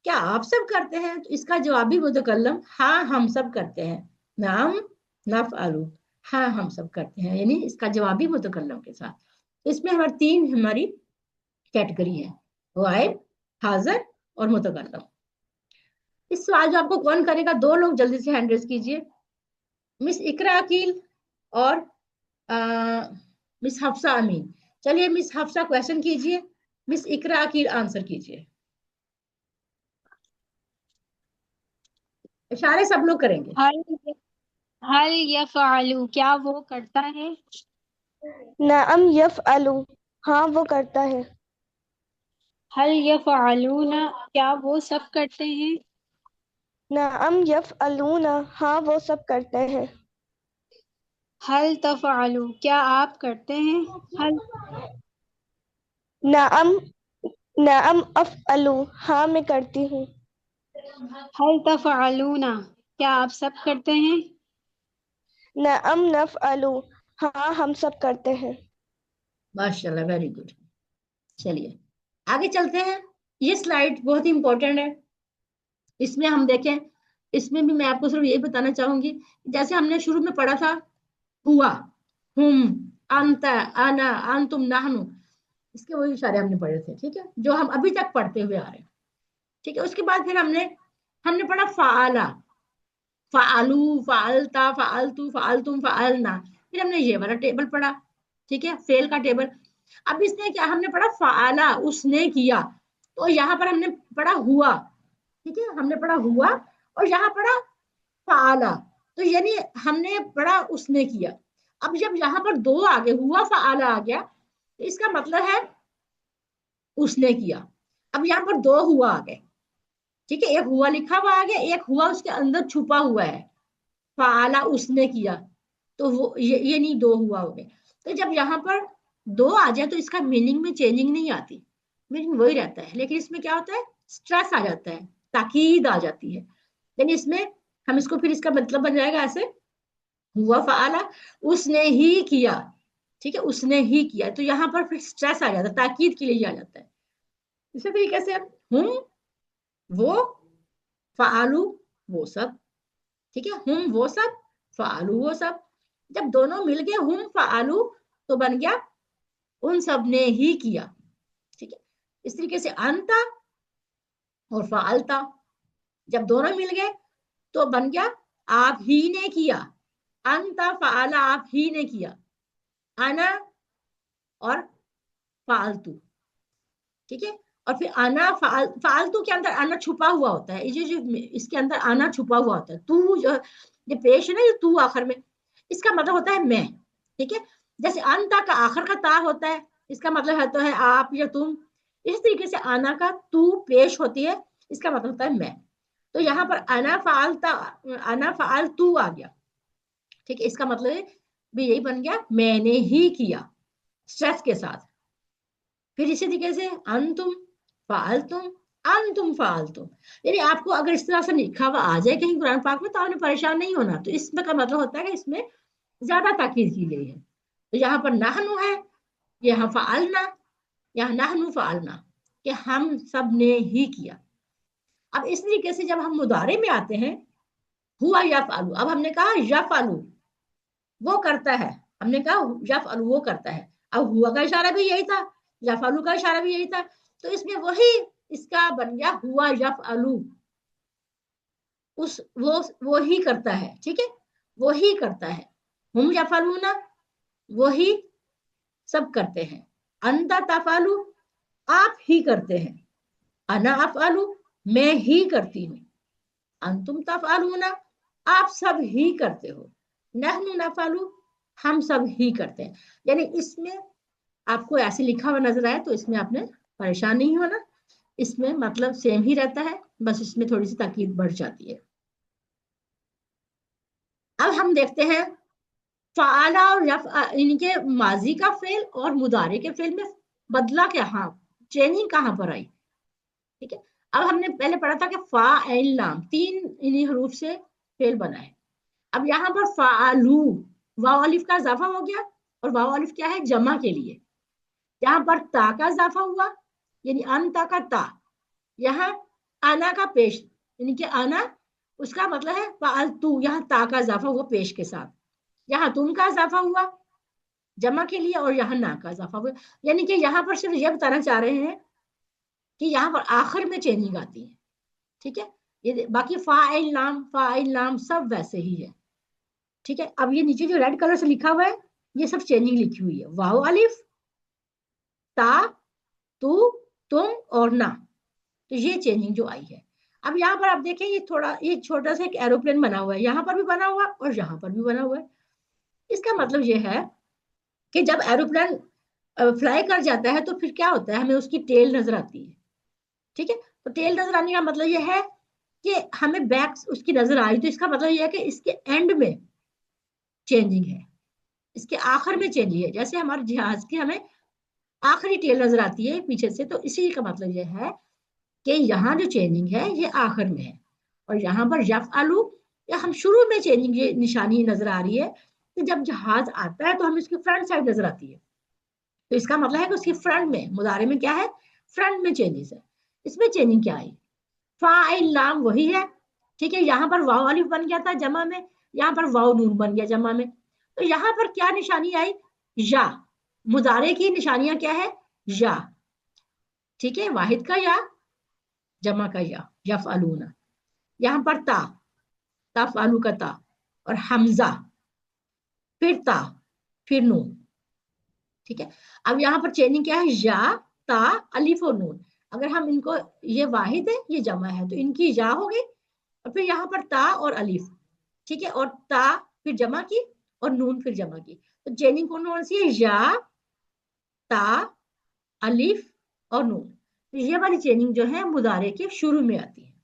क्या आप सब करते हैं, तो इसका जवाब भी मुतकल्लिम हाँ हम सब करते हैं, नाम नफ़अलु हाँ हम सब करते हैं, यानी इसका जवाब भी मुतकल्लिम के साथ। इसमें हमारी कैटेगरी है, गायब, हाजिर और मुतकल्लिम। इस सवाल जो आपको कौन करेगा, दो लोग जल्दी से हैंड रेस कीजिए, मिस इकरा अकील और मिस हफ्सा अमीन। चलिए मिस हफ्सा क्वेश्चन कीजिए, मिस इकरा अकील आंसर कीजिए। इशारे सब लोग करेंगे। हल यफ़अलु क्या वो करता है, नअम यफ़अलु हाँ वो करता है, हल यफ़अलूना क्या वो सब करते हैं, नअम यफ़अलूना हाँ वो सब करते हैं, हल तफ़अलु क्या आप करते हैं, हल नअम नअम अफ़अलु हाँ मैं करती हूँ, हल तफ़अलूना क्या आप सब करते हैं, नअम नफ़अलु हाँ हम सब करते हैं। माशाल्लाह, वेरी गुड। चलिए आगे चलते हैं, ये स्लाइड बहुत ही इंपॉर्टेंट है। इसमें हम देखें, इसमें भी मैं आपको सिर्फ यही बताना चाहूंगी, जैसे हमने शुरू में पढ़ा था हुआ, हुम, अंत, आना, अंतुम, नाहनु, इसके वही इशारे हमने पढ़े थे, ठीक है, जो हम अभी तक पढ़ते हुए आ रहे हैं, ठीक है। उसके बाद फिर हमने पढ़ा फाला, फालू, फालता, फालतू, फालतुम, फालना, फिर हमने ये वाला टेबल पढ़ा, ठीक है, फेल का टेबल। अब इसने क्या हमने पढ़ा, फाला, उसने किया, तो यहाँ पर हमने पढ़ा हुआ, ठीक है, हमने पढ़ा हुआ, और यहाँ पढ़ा फाला, तो यानी हमने पढ़ा उसने किया। अब जब यहाँ पर दो आ गए, हुआ फाला आ गया, तो इसका मतलब है उसने किया। अब यहाँ पर दो हुआ आ गए, ठीक है, एक हुआ लिखा हुआ आ गया, एक हुआ उसके अंदर छुपा हुआ है, फाला उसने किया, तो वो ये नहीं, दो हुआ हो गए। तो जब यहाँ पर दो आ जाए तो इसका मीनिंग में चेंजिंग नहीं आती, मीनिंग वही रहता है, लेकिन इसमें क्या होता है, स्ट्रेस आ जाता है, ताकीद आ जाती है। यानी इसमें हम इसको फिर इसका मतलब बन जाएगा ऐसे, हुआ फाला, उसने ही किया, ठीक है, उसने ही किया, तो यहाँ पर फिर स्ट्रेस आ जाता है, ताकीद के लिए आ जाता है। इसी तरीके से हम, वो, फालू, वो सब, ठीक है, हम वो सब, फालू वो सब, जब दोनों मिल गए हम फालू, तो बन गया उन सब ने ही किया, ठीक है। इस तरीके से अंता और फालता, जब दोनों मिल गए तो बन गया आप ही ने किया, अंता फाला, आप ही ने किया, अना और फालतू, ठीक है। और फिर आना, फालतू के अंदर आना छुपा हुआ होता है, ये जो इसके अंदर आना छुपा हुआ होता है, तू जो ये पेश है ना, ये तू आखिर में, इसका मतलब होता है मैं, ठीक है। जैसे अंता का आखिर का ता होता है, इसका मतलब है तो है आप या तुम, इस तरीके से आना का तू पेश होती है, इसका मतलब होता है मैं। तो यहाँ पर अना फालता, अना फालतू आ गया, ठीक है, इसका मतलब भी यही बन गया, मैंने ही किया, स्ट्रेस के साथ। फिर इसी तरीके से अंतुम फालतुम, अंतुम फालतुम, यानी आपको अगर इस तरह से लिखा हुआ आ जाए कहीं कुरान पाक में तो आपने परेशान नहीं होना, तो इसमें का मतलब होता है कि इसमें ज्यादा ताकीद की गई है। तो यहाँ पर नाहनु है, यहाँ फालना, यहाँ नाहनु फालना, कि हम सब ने ही किया। अब इस तरीके से जब हम मुदारे में आते हैं, हुआ यफअलु, अब हमने कहा यफअलु वो करता है, हमने कहा यफअलु वो करता है, अब हुआ का इशारा भी यही था, यफअलु का इशारा भी यही था, तो इसमें वही इसका बन गया हुआ यफअलु, उस वो ही करता है, ठीक है, वो ही करता है, हम यफअलुना वो ही सब करते हैं, अंता तफअलु आप ही करते हैं, अना अफअलु मैं ही करती हूँ, अंतुम तफअलुना आप सब ही करते हो, नहनु नफअलु हम सब ही करते हैं। यानी इसमें आपको ऐसे लिखा हुआ नजर आए तो इसमें आपने परेशान नहीं होना, इसमें मतलब सेम ही रहता है, बस इसमें थोड़ी सी ताकीद बढ़ जाती है। अब हम देखते हैं फाला और इनके माजी का फेल और मुदारे के फेल में बदला क्या, हाँ चेंजिंग कहाँ पर आई, ठीक है। अब हमने पहले पढ़ा था कि फाइल लाम तीन इन्हीं हरूफ से फेल बना है। अब यहाँ पर फालू, वाव अलिफ का इजाफा हो गया, और वाव अलिफ क्या है, जमा के लिए, यहाँ पर ता का इजाफा हुआ, यानी अंता का ता, यहाँ आना का पेश, यानी कि आना उसका मतलब है फालतू, यहाँ ता का इजाफा हुआ पेश के साथ, यहाँ तुम का इजाफा हुआ जमा के लिए, और यहाँ ना का इजाफा हुआ, यानी कि यहाँ पर सिर्फ ये बताना चाह रहे हैं कि यहाँ पर आखिर में चेंजिंग आती है, ठीक है। ये बाकी फाइल नाम सब वैसे ही है, ठीक है। अब ये नीचे जो रेड कलर से लिखा हुआ है ये सब चेंजिंग लिखी हुई है, वाव अलिफ, ता, तू, तुम और ना, तो ये चेंजिंग जो आई है। अब यहाँ पर आप देखें ये छोटा सा एक एरोप्लेन बना हुआ है, यहाँ पर भी बना हुआ और यहाँ पर भी बना हुआ है। इसका मतलब ये है कि जब एरोप्लेन फ्लाई कर जाता है तो फिर क्या होता है, हमें उसकी टेल नजर आती है, ठीक है। तो टेल नजर आने का मतलब ये है कि हमें बैक उसकी नजर आ रही, तो इसका मतलब ये है कि इसके एंड में चेंजिंग है, इसके आखिर में चेंजिंग है, जैसे हमारे जहाज की हमें आखिरी टेल नजर आती है पीछे से, तो इसी का मतलब ये है कि यहाँ जो चेंजिंग है ये आखिर में है, और यहाँ पर यफअलु या हम शुरू में चेंजिंग ये निशानी नजर आ रही है कि जब जहाज आता है तो हमें उसकी फ्रंट साइड नजर आती है, तो इसका मतलब है कि उसकी फ्रंट में मुदारे में क्या है, फ्रंट में चेंजेस है। इसमें चेंजिंग क्या आई, फाइल लाम वही है, ठीक है। यहाँ पर वाव अलिफ बन गया था जमा में, यहाँ पर वाव नून बन गया जमा में। तो यहाँ पर क्या निशानी आई, या। मुजारे की निशानियां क्या है, या, ठीक है, वाहिद का या, जमा का या, यफअलूना। यहाँ पर ता, तफअलू का ता, और हमजा, फिर ता, फिर नून, ठीक है। अब यहाँ पर चेंजिंग क्या है, या, ता, अलिफ और नून। अगर हम इनको, ये वाहिद है ये जमा है, तो इनकी या हो गई, और फिर यहाँ पर ता और अलिफ, ठीक है, और ता फिर जमा की, और नून फिर जमा की। तो चेंजिंग कौन सी है, या, ता, अलिफ और नून। तो ये वाली चेंजिंग जो है मुदारे के शुरू में आती है।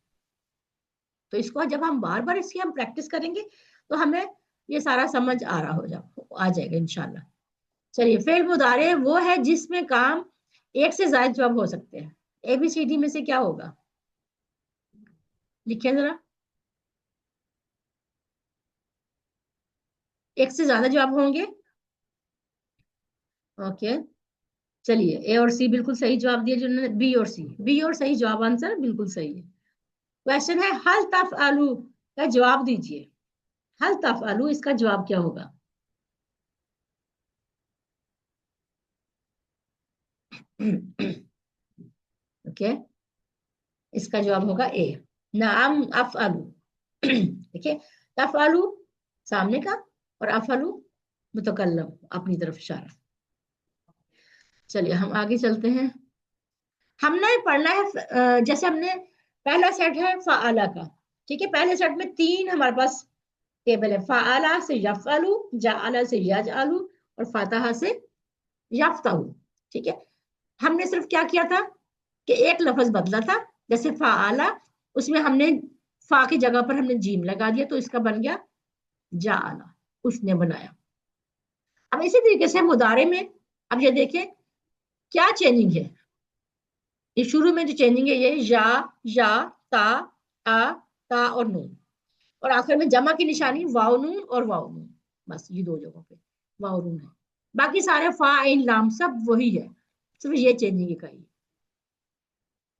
तो इसको जब हम बार बार इसकी हम प्रैक्टिस करेंगे तो हमें ये सारा समझ आ जाएगा इंशाल्लाह। चलिए, फेल मुदारे वो है जिसमें काम एक से ज्यादा जवाब हो सकते हैं। ABCD में से क्या होगा, लिखिए जरा। एक से ज्यादा जवाब होंगे, ओके। चलिए, A और C बिल्कुल सही जवाब दिए जिन्होंने, बी और सही जवाब, आंसर बिल्कुल सही है। क्वेश्चन है हल तफअलू का जवाब दीजिए। हल तफअलू, इसका जवाब क्या होगा, ओके। इसका जवाब होगा ए, नाम अफअलू। देखिए, तफअलू सामने का, और अफअलू मुतकल्लम अपनी तरफ इशारा। चलिए हम आगे चलते हैं। हमने पढ़ना है, जैसे हमने पहला सेट है फ़अला का, ठीक है। पहले सेट में 3 हमारे पास टेबल है, फ़अला से यफ़अलू, जअला से यजअलू, और फ़तहा से यफ़तहू, ठीक है। हमने सिर्फ क्या किया था कि एक लफ्ज बदला था, जैसे फ़अला, उसमें हमने फा की जगह पर हमने जीम लगा दिया, तो इसका बन गया जअला, उसने बनाया। अब इसी तरीके से मुदारे में, अब ये देखें क्या चेंजिंग है। ये शुरू में जो चेंजिंग है, ये या, ता, आ, ता और नून, और आखिर में जमा की निशानी वाव नून और वाव नून, बस ये 2 जगहों पे वाव नून है। बाकी सारे फा इन लाम सब वही है, सिर्फ ये चेंजिंग है कहीं।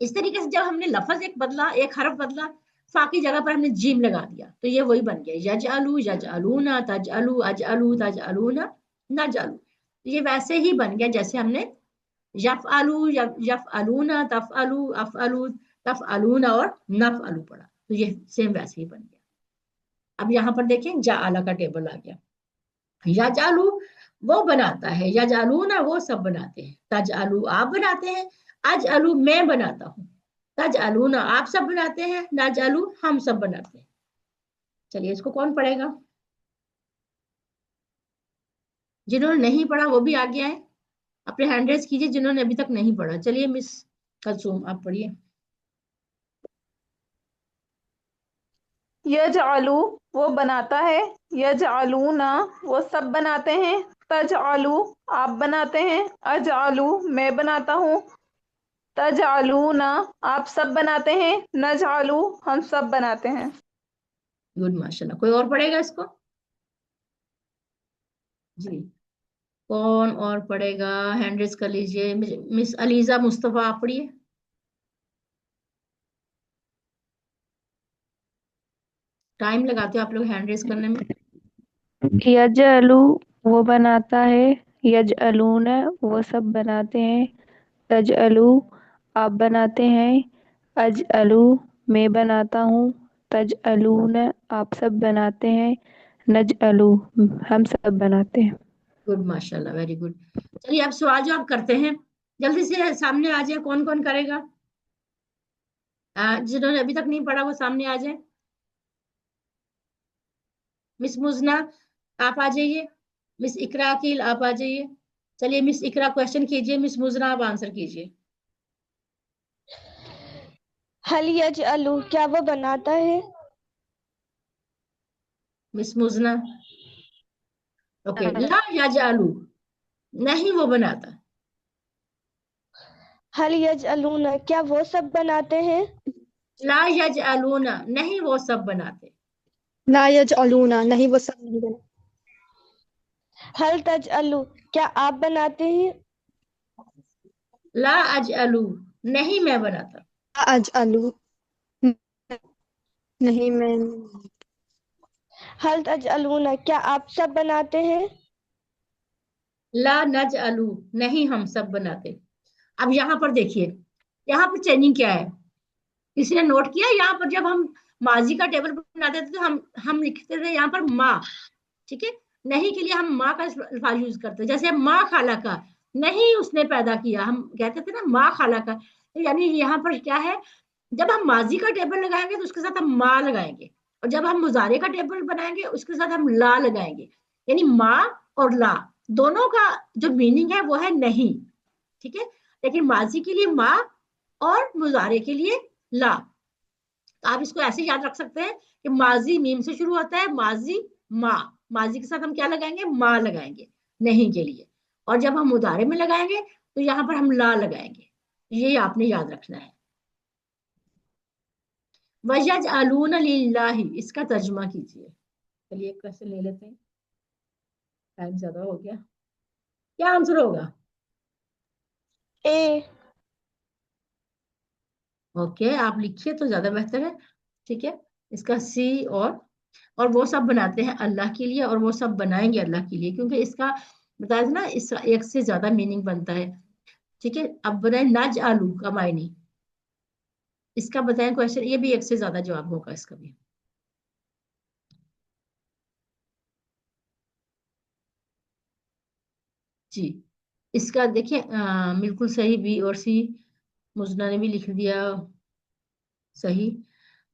इस तरीके से जब हमने लफ्ज एक बदला, एक हरफ बदला, फा की जगह पर हमने जीम लगा दिया, तो ये वही बन गया, यजअलू, यजअलूना, तजअलू, अजअलू, तजअलूना, नजअलू। ये वैसे ही बन गया जैसे हमने यफ़अलू, यफ़अलूना, तफ़अलू, अफ़अलू, तफ़अलूना और नफ़अलू पढ़ा, तो ये सेम वैसे ही बन गया। अब यहाँ पर देखें जाअला का टेबल आ गया। यजअलू वो बनाता है, यजअलूना वो सब बनाते हैं, तजअलू आप बनाते हैं, अजअलू मैं बनाता हूँ, तजअलूना आप सब बनाते हैं, नजअलू हम सब बनाते हैं। चलिए, इसको कौन पढ़ेगा, जिन्होंने नहीं पढ़ा वो भी आगे आए, अपने हैंड रेज कीजिए जिन्होंने अभी तक नहीं पढ़ा। चलिए मिस कलसूम आप पढ़िए। यजअलू वो बनाता है, यजअलूना वो सब बनाते हैं, तजअलू आप बनाते हैं, अजअलू मैं बनाता हूँ, तजअलूना आप सब बनाते हैं, नजअलू हम सब बनाते हैं। गुड, माशाल्लाह। कोई और पढ़ेगा इसको, जी कौन और पढ़ेगा, हैंड रेज कर लीजिए। मिस अलीजा मुस्तफा आप पढ़िए। टाइम लगाते हो आप लोग हैंड रेज करने में। यजअलू वो बनाता है, यजअलूना वो सब बनाते हैं, तजअलू आप बनाते हैं, अजअलू मैं बनाता हूँ, तजअलूना आप सब बनाते हैं, नजअलू हम सब बनाते हैं। गुड, माशाल्लाह, वेरी गुड। चलिए अब सवाल जवाब करते हैं, जल्दी से सामने आ जाए। कौन कौन करेगा, जिन्होंने अभी तक नहीं पढ़ा वो सामने आ जाए। मिस मुजना आप आ जाइए, मिस इकरा अकील आप आ जाइए। चलिए मिस इकरा क्वेश्चन कीजिए, मिस मुजना आप आंसर कीजिए। हल यजअलू क्या वो बनाता है, मिस मुजना, ओके। ला यजअलू नहीं वो बनाता, हल यजअलूना क्या वो सब बनाते हैं, ला यजअलूना नहीं वो सब बनाते, ला यजअलूना नहीं वो सब नहीं बना। हल तजअलू क्या आप बनाते हैं, ला अजअलू نہیں میں بناتا. अजअलू नहीं मैं हल तजअलूना क्या आप सब बनाते हैं? ला नजअलू नहीं हम सब बनाते. अब यहाँ पर देखिए, यहाँ पर चेंजिंग क्या है, किसी ने नोट किया? यहाँ पर जब हम माजी का टेबल बनाते थे तो हम लिखते थे यहाँ पर माँ, ठीक है. नहीं के लिए हम माँ का अल्फाज यूज करते हैं, जैसे माँ खाला का, नहीं उसने पैदा किया, हम कहते थे ना माँ खाला का. तो यानी यहाँ पर क्या है, जब हम माजी का टेबल लगाएंगे तो उसके साथ हम माँ लगाएंगे, और जब हम मुजारे का टेबल बनाएंगे उसके साथ हम ला लगाएंगे. यानी माँ और ला दोनों का जो मीनिंग है वो है नहीं, ठीक है. लेकिन माजी के लिए माँ और मुजारे के लिए ला. तो आप इसको ऐसे याद रख सकते हैं कि माजी मीम से शुरू होता है, माजी माँ, माजी के साथ हम क्या लगाएंगे, माँ लगाएंगे नहीं के लिए. और जब हम मुदारे में लगाएंगे तो यहाँ पर हम ला लगाएंगे. ये आपने याद रखना है. वयजअलून लिल्लाहि, इसका तर्जुमा कीजिए. चलिए एक क्वेश्चन ले लेते हैं, टाइम ज्यादा हो गया. क्या आंसर होगा? ए. ओके, आप लिखिए तो ज्यादा बेहतर है, ठीक है. इसका सी. और वो सब बनाते हैं अल्लाह के लिए, और वो सब बनाएंगे अल्लाह के लिए, क्योंकि इसका बताया था ना, इसका एक से ज्यादा मीनिंग बनता है, ठीक है. अब बनाए नज आलू का मायने, इसका बताएं क्वेश्चन, ये भी एक से ज्यादा जवाब होगा इसका भी. जी, इसका देखिए बिल्कुल सही, बी और सी. मुजना ने भी लिख दिया सही,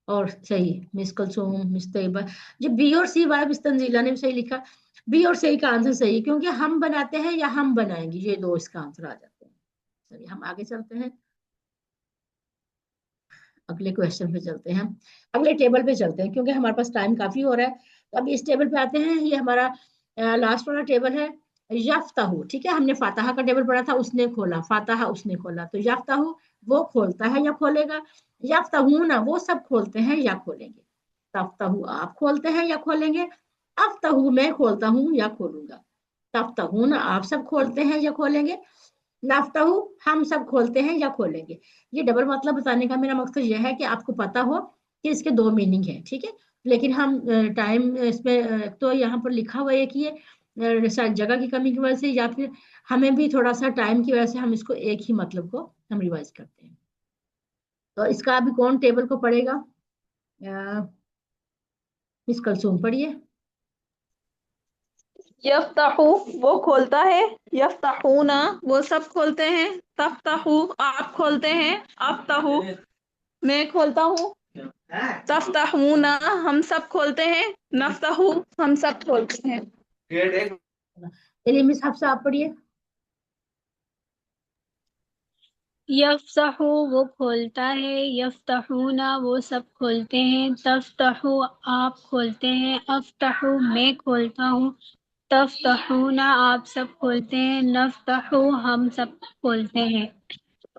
और सही मिस कलसूम, मिस तैयबा. जो बी और सी वाला मिस तंजीला ने भी सही लिखा. बी और सी का आंसर सही है, क्योंकि हम बनाते हैं या हम बनाएंगे, ये दो इसका आंसर आ जाते हैं. चलिए हम आगे चलते हैं, अगले क्वेश्चन पे चलते हैं, अगले टेबल पे चलते हैं, क्योंकि हमारे पास टाइम काफी हो रहा है. तो अब इस टेबल पे आते हैं, ये हमारा लास्ट वाला टेबल है. यफ्ताहू, ठीक है, हमने फातहा का टेबल पढ़ा था, उसने खोला, फातहा उसने खोला, तो यफ्ताहू वो खोलता है या खोलेगा. यफ्ताहूना वो सब खोलते हैं या खोलेंगे. तफ्ताहू आप खोलते हैं या खोलेंगे. अफ्ताहू मैं खोलता हूँ या खोलूंगा. तफ्ताहूना आप सब खोलते हैं या खोलेंगे. नाफ्ताहू हम सब खोलते हैं या खोलेंगे. ये डबल मतलब बताने का मेरा मकसद यह है कि आपको पता हो कि इसके दो मीनिंग है, ठीक है. लेकिन हम टाइम इसमें तो यहाँ पर लिखा हुआ है कि ये शायद जगह की कमी की वजह से, या फिर हमें भी थोड़ा सा टाइम की वजह से हम इसको एक ही मतलब को हम रिवाइज करते हैं. तो इसका अभी कौन टेबल को पढ़ेगा? मिस कलसूम पढ़िए. यफ्ताहू वो खोलता है, यफ्ताहूना वो सब खोलते हैं, तफ्ताहू आप खोलते हैं, अफ्ताहू मैं खोलता हूँ, तफ्ताहूना हम सब खोलते हैं, नफ्ताहू हम सब खोलते हैं. चलिए मिस हफ्सा आप पढ़िए. यफ्ताहु वो खोलता है, यफ्ताहूना वो सब खोलते हैं, तफ्ताहु आप खोलते हैं, अफ्ताहु मैं खोलता हूँ, तफ्ताहूना आप सब खोलते हैं, नफ्ताहु हम सब खोलते हैं.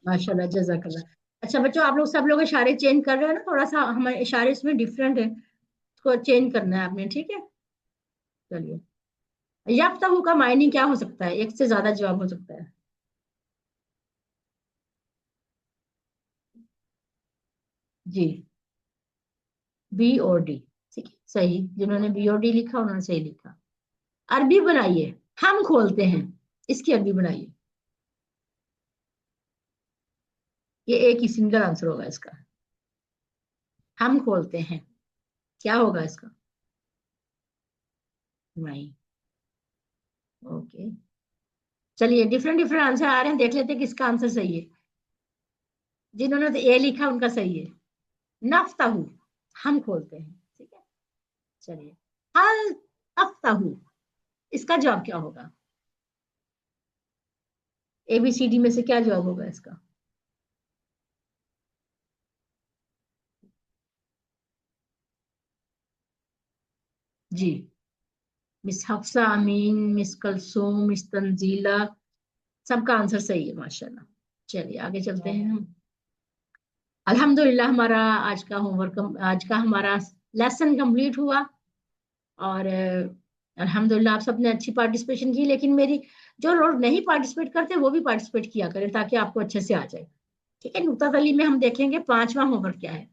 माशाल्लाह जज़ाकल्लाह. अच्छा बच्चों, आप लोग सब लोग इशारे चेंज कर रहे हैं ना, थोड़ा सा हमारे इशारे इसमें डिफरेंट है, इसको चेंज करना है आपने, ठीक है. चलिए, याफ्ताहू का मायने क्या हो सकता है? एक से ज्यादा जवाब हो सकता है. जी, बी और डी, ठीक है सही. जिन्होंने बी और डी लिखा उन्होंने सही लिखा. अरबी बनाइए, हम खोलते हैं, इसकी अरबी बनाइए. ये एक ही सिंगल आंसर होगा इसका. हम खोलते हैं, क्या होगा इसका? नहीं. ओके, चलिए डिफरेंट डिफरेंट आंसर आ रहे हैं, देख लेते हैं किसका आंसर सही है. जिन्होंने तो ए लिखा उनका सही है. नफ्ताहू हम खोलते हैं, ठीक है. चलिए, हल तफ्ताहू इसका जवाब क्या होगा? ABCD में से क्या जवाब होगा इसका? जी, मिस हफ्सा, अमीन, मिस कलसूम, मिस तंजीला, सबका आंसर सही है माशाल्लाह. चलिए आगे चलते हैं हम. अल्हम्दुलिल्लाह हमारा आज का होमवर्क, आज का हमारा लेसन कंप्लीट हुआ. और अल्हम्दुलिल्लाह आप सबने अच्छी पार्टिसिपेशन की, लेकिन मेरी जो लोग नहीं पार्टिसिपेट करते वो भी पार्टिसिपेट किया करें, ताकि आपको अच्छे से आ जाए. ठीक है। नुक्ता तली में हम देखेंगे 5वां होमवर्क क्या है,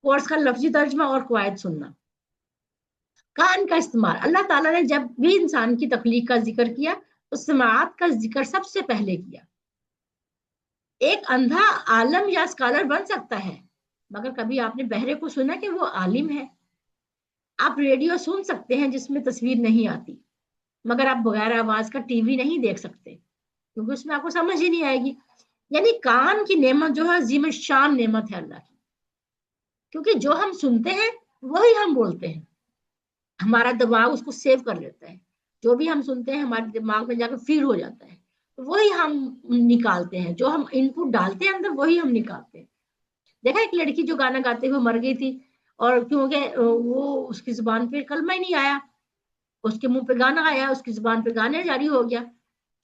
कोर्स का लफ्जी तर्जमा और कवायद सुनना। कान का इस्तेमाल, अल्लाह ताला ने जब भी इंसान की तख्लीक का जिक्र किया तो समाअत का जिक्र सबसे पहले किया। एक अंधा आलम या स्कॉलर बन सकता है, मगर कभी आपने बहरे को सुना कि वो आलिम है? आप रेडियो सुन सकते हैं जिसमें तस्वीर नहीं आती, मगर आप बगैर आवाज का टीवी नहीं देख सकते, क्योंकि उसमें आपको समझ ही नहीं आएगी। यानी कान की नेमत जो है अजीम शान नेमत है अल्लाह की, क्योंकि जो हम सुनते हैं वही हम बोलते हैं, हमारा दिमाग उसको सेव कर लेता है। जो भी हम सुनते हैं हमारे दिमाग में जाकर फीड हो जाता है, तो वही हम निकालते हैं, जो हम इनपुट डालते हैं अंदर वही हम निकालते हैं। देखा एक लड़की जो गाना गाते हुए मर गई थी, और क्योंकि वो उसकी जुबान पे कलमा ही नहीं आया, उसके मुंह पे गाना आया, उसकी जुबान पे गाने जारी हो गया,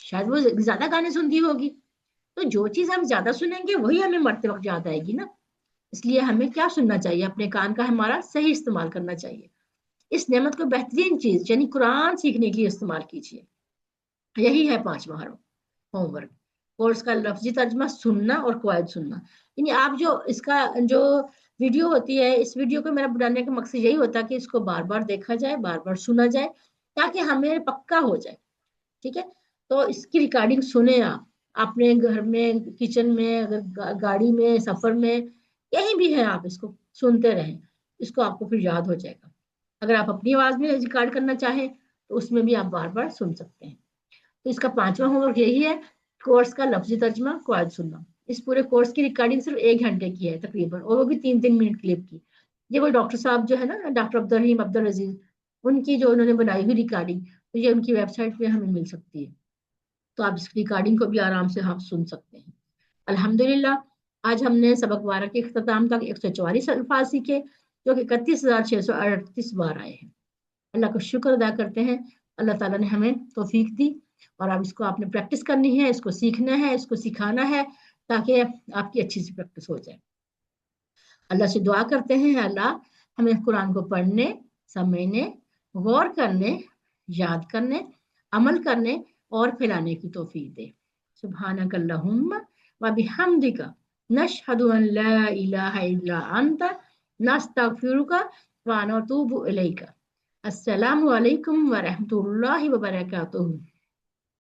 शायद वो ज्यादा गाने सुनती होगी। तो जो चीज हम ज्यादा सुनेंगे वही हमें मरते वक्त याद आएगी ना। इसलिए हमें क्या सुनना चाहिए, अपने कान का हमारा सही इस्तेमाल करना चाहिए। इस नेमत को बेहतरीन चीज यानी कुरान सीखने के लिए इस्तेमाल कीजिए। यही है 5वां होमवर्क, कोर्स का लफ्जी तर्जमा सुनना और कवायद सुनना। यानी आप जो इसका जो वीडियो होती है, इस वीडियो को मेरा बनाने का मकसद यही होता है कि इसको बार बार देखा जाए, बार बार सुना जाए, ताकि हमें पक्का हो जाए। ठीक है, तो इसकी रिकॉर्डिंग सुने आप अपने घर में, किचन में, अगर गाड़ी में, सफर में, कहीं भी है, आप इसको सुनते रहें, इसको आपको फिर याद हो जाएगा। अगर आप अपनी आवाज में रिकॉर्ड करना चाहें तो उसमें भी आप बार बार सुन सकते हैं। तो इसका 5वां होमवर्क यही है, कोर्स का लफ्जी तर्जमा कवायद सुनना। इस पूरे कोर्स की रिकॉर्डिंग सिर्फ 1 घंटे की है तकरीबन, और वो भी 3-3 मिनट क्लिप की। ये वो डॉक्टर साहब जो है ना, डॉक्टर अब्दुल रहीम अब्दुल अजीज, उनकी जो उन्होंने बनाई हुई रिकॉर्डिंग, तो ये उनकी वेबसाइट पे हमें मिल सकती है, तो आप इस रिकॉर्डिंग को भी आराम से आप सुन सकते हैं। अल्हम्दुलिल्लाह आज हमने सबक 12 के इख्तिताम तक 144 अल्फाज सीखे, जो कि 31,638 बार आए हैं। अल्लाह का शुक्र अदा करते हैं, अल्लाह ताला ने हमें तौफीक दी, और अब इसको आपने प्रैक्टिस करनी है, इसको सीखना है, इसको सिखाना है, ताकि आपकी अच्छी सी प्रैक्टिस हो जाए। अल्लाह से दुआ करते हैं, अल्लाह हमें कुरान को पढ़ने, समझने, गौर करने, याद करने, अमल करने और फैलाने की तौफीक दे। सुब्हानक अल्लाहुम्मा व बिहम्दिका नशहदु अन ला इलाहा इल्ला अंता नस्तगफिरुका व नतूबु इलैका। अस्सलामु अलैकुम व रहमतुल्लाहि व बरकातुहू।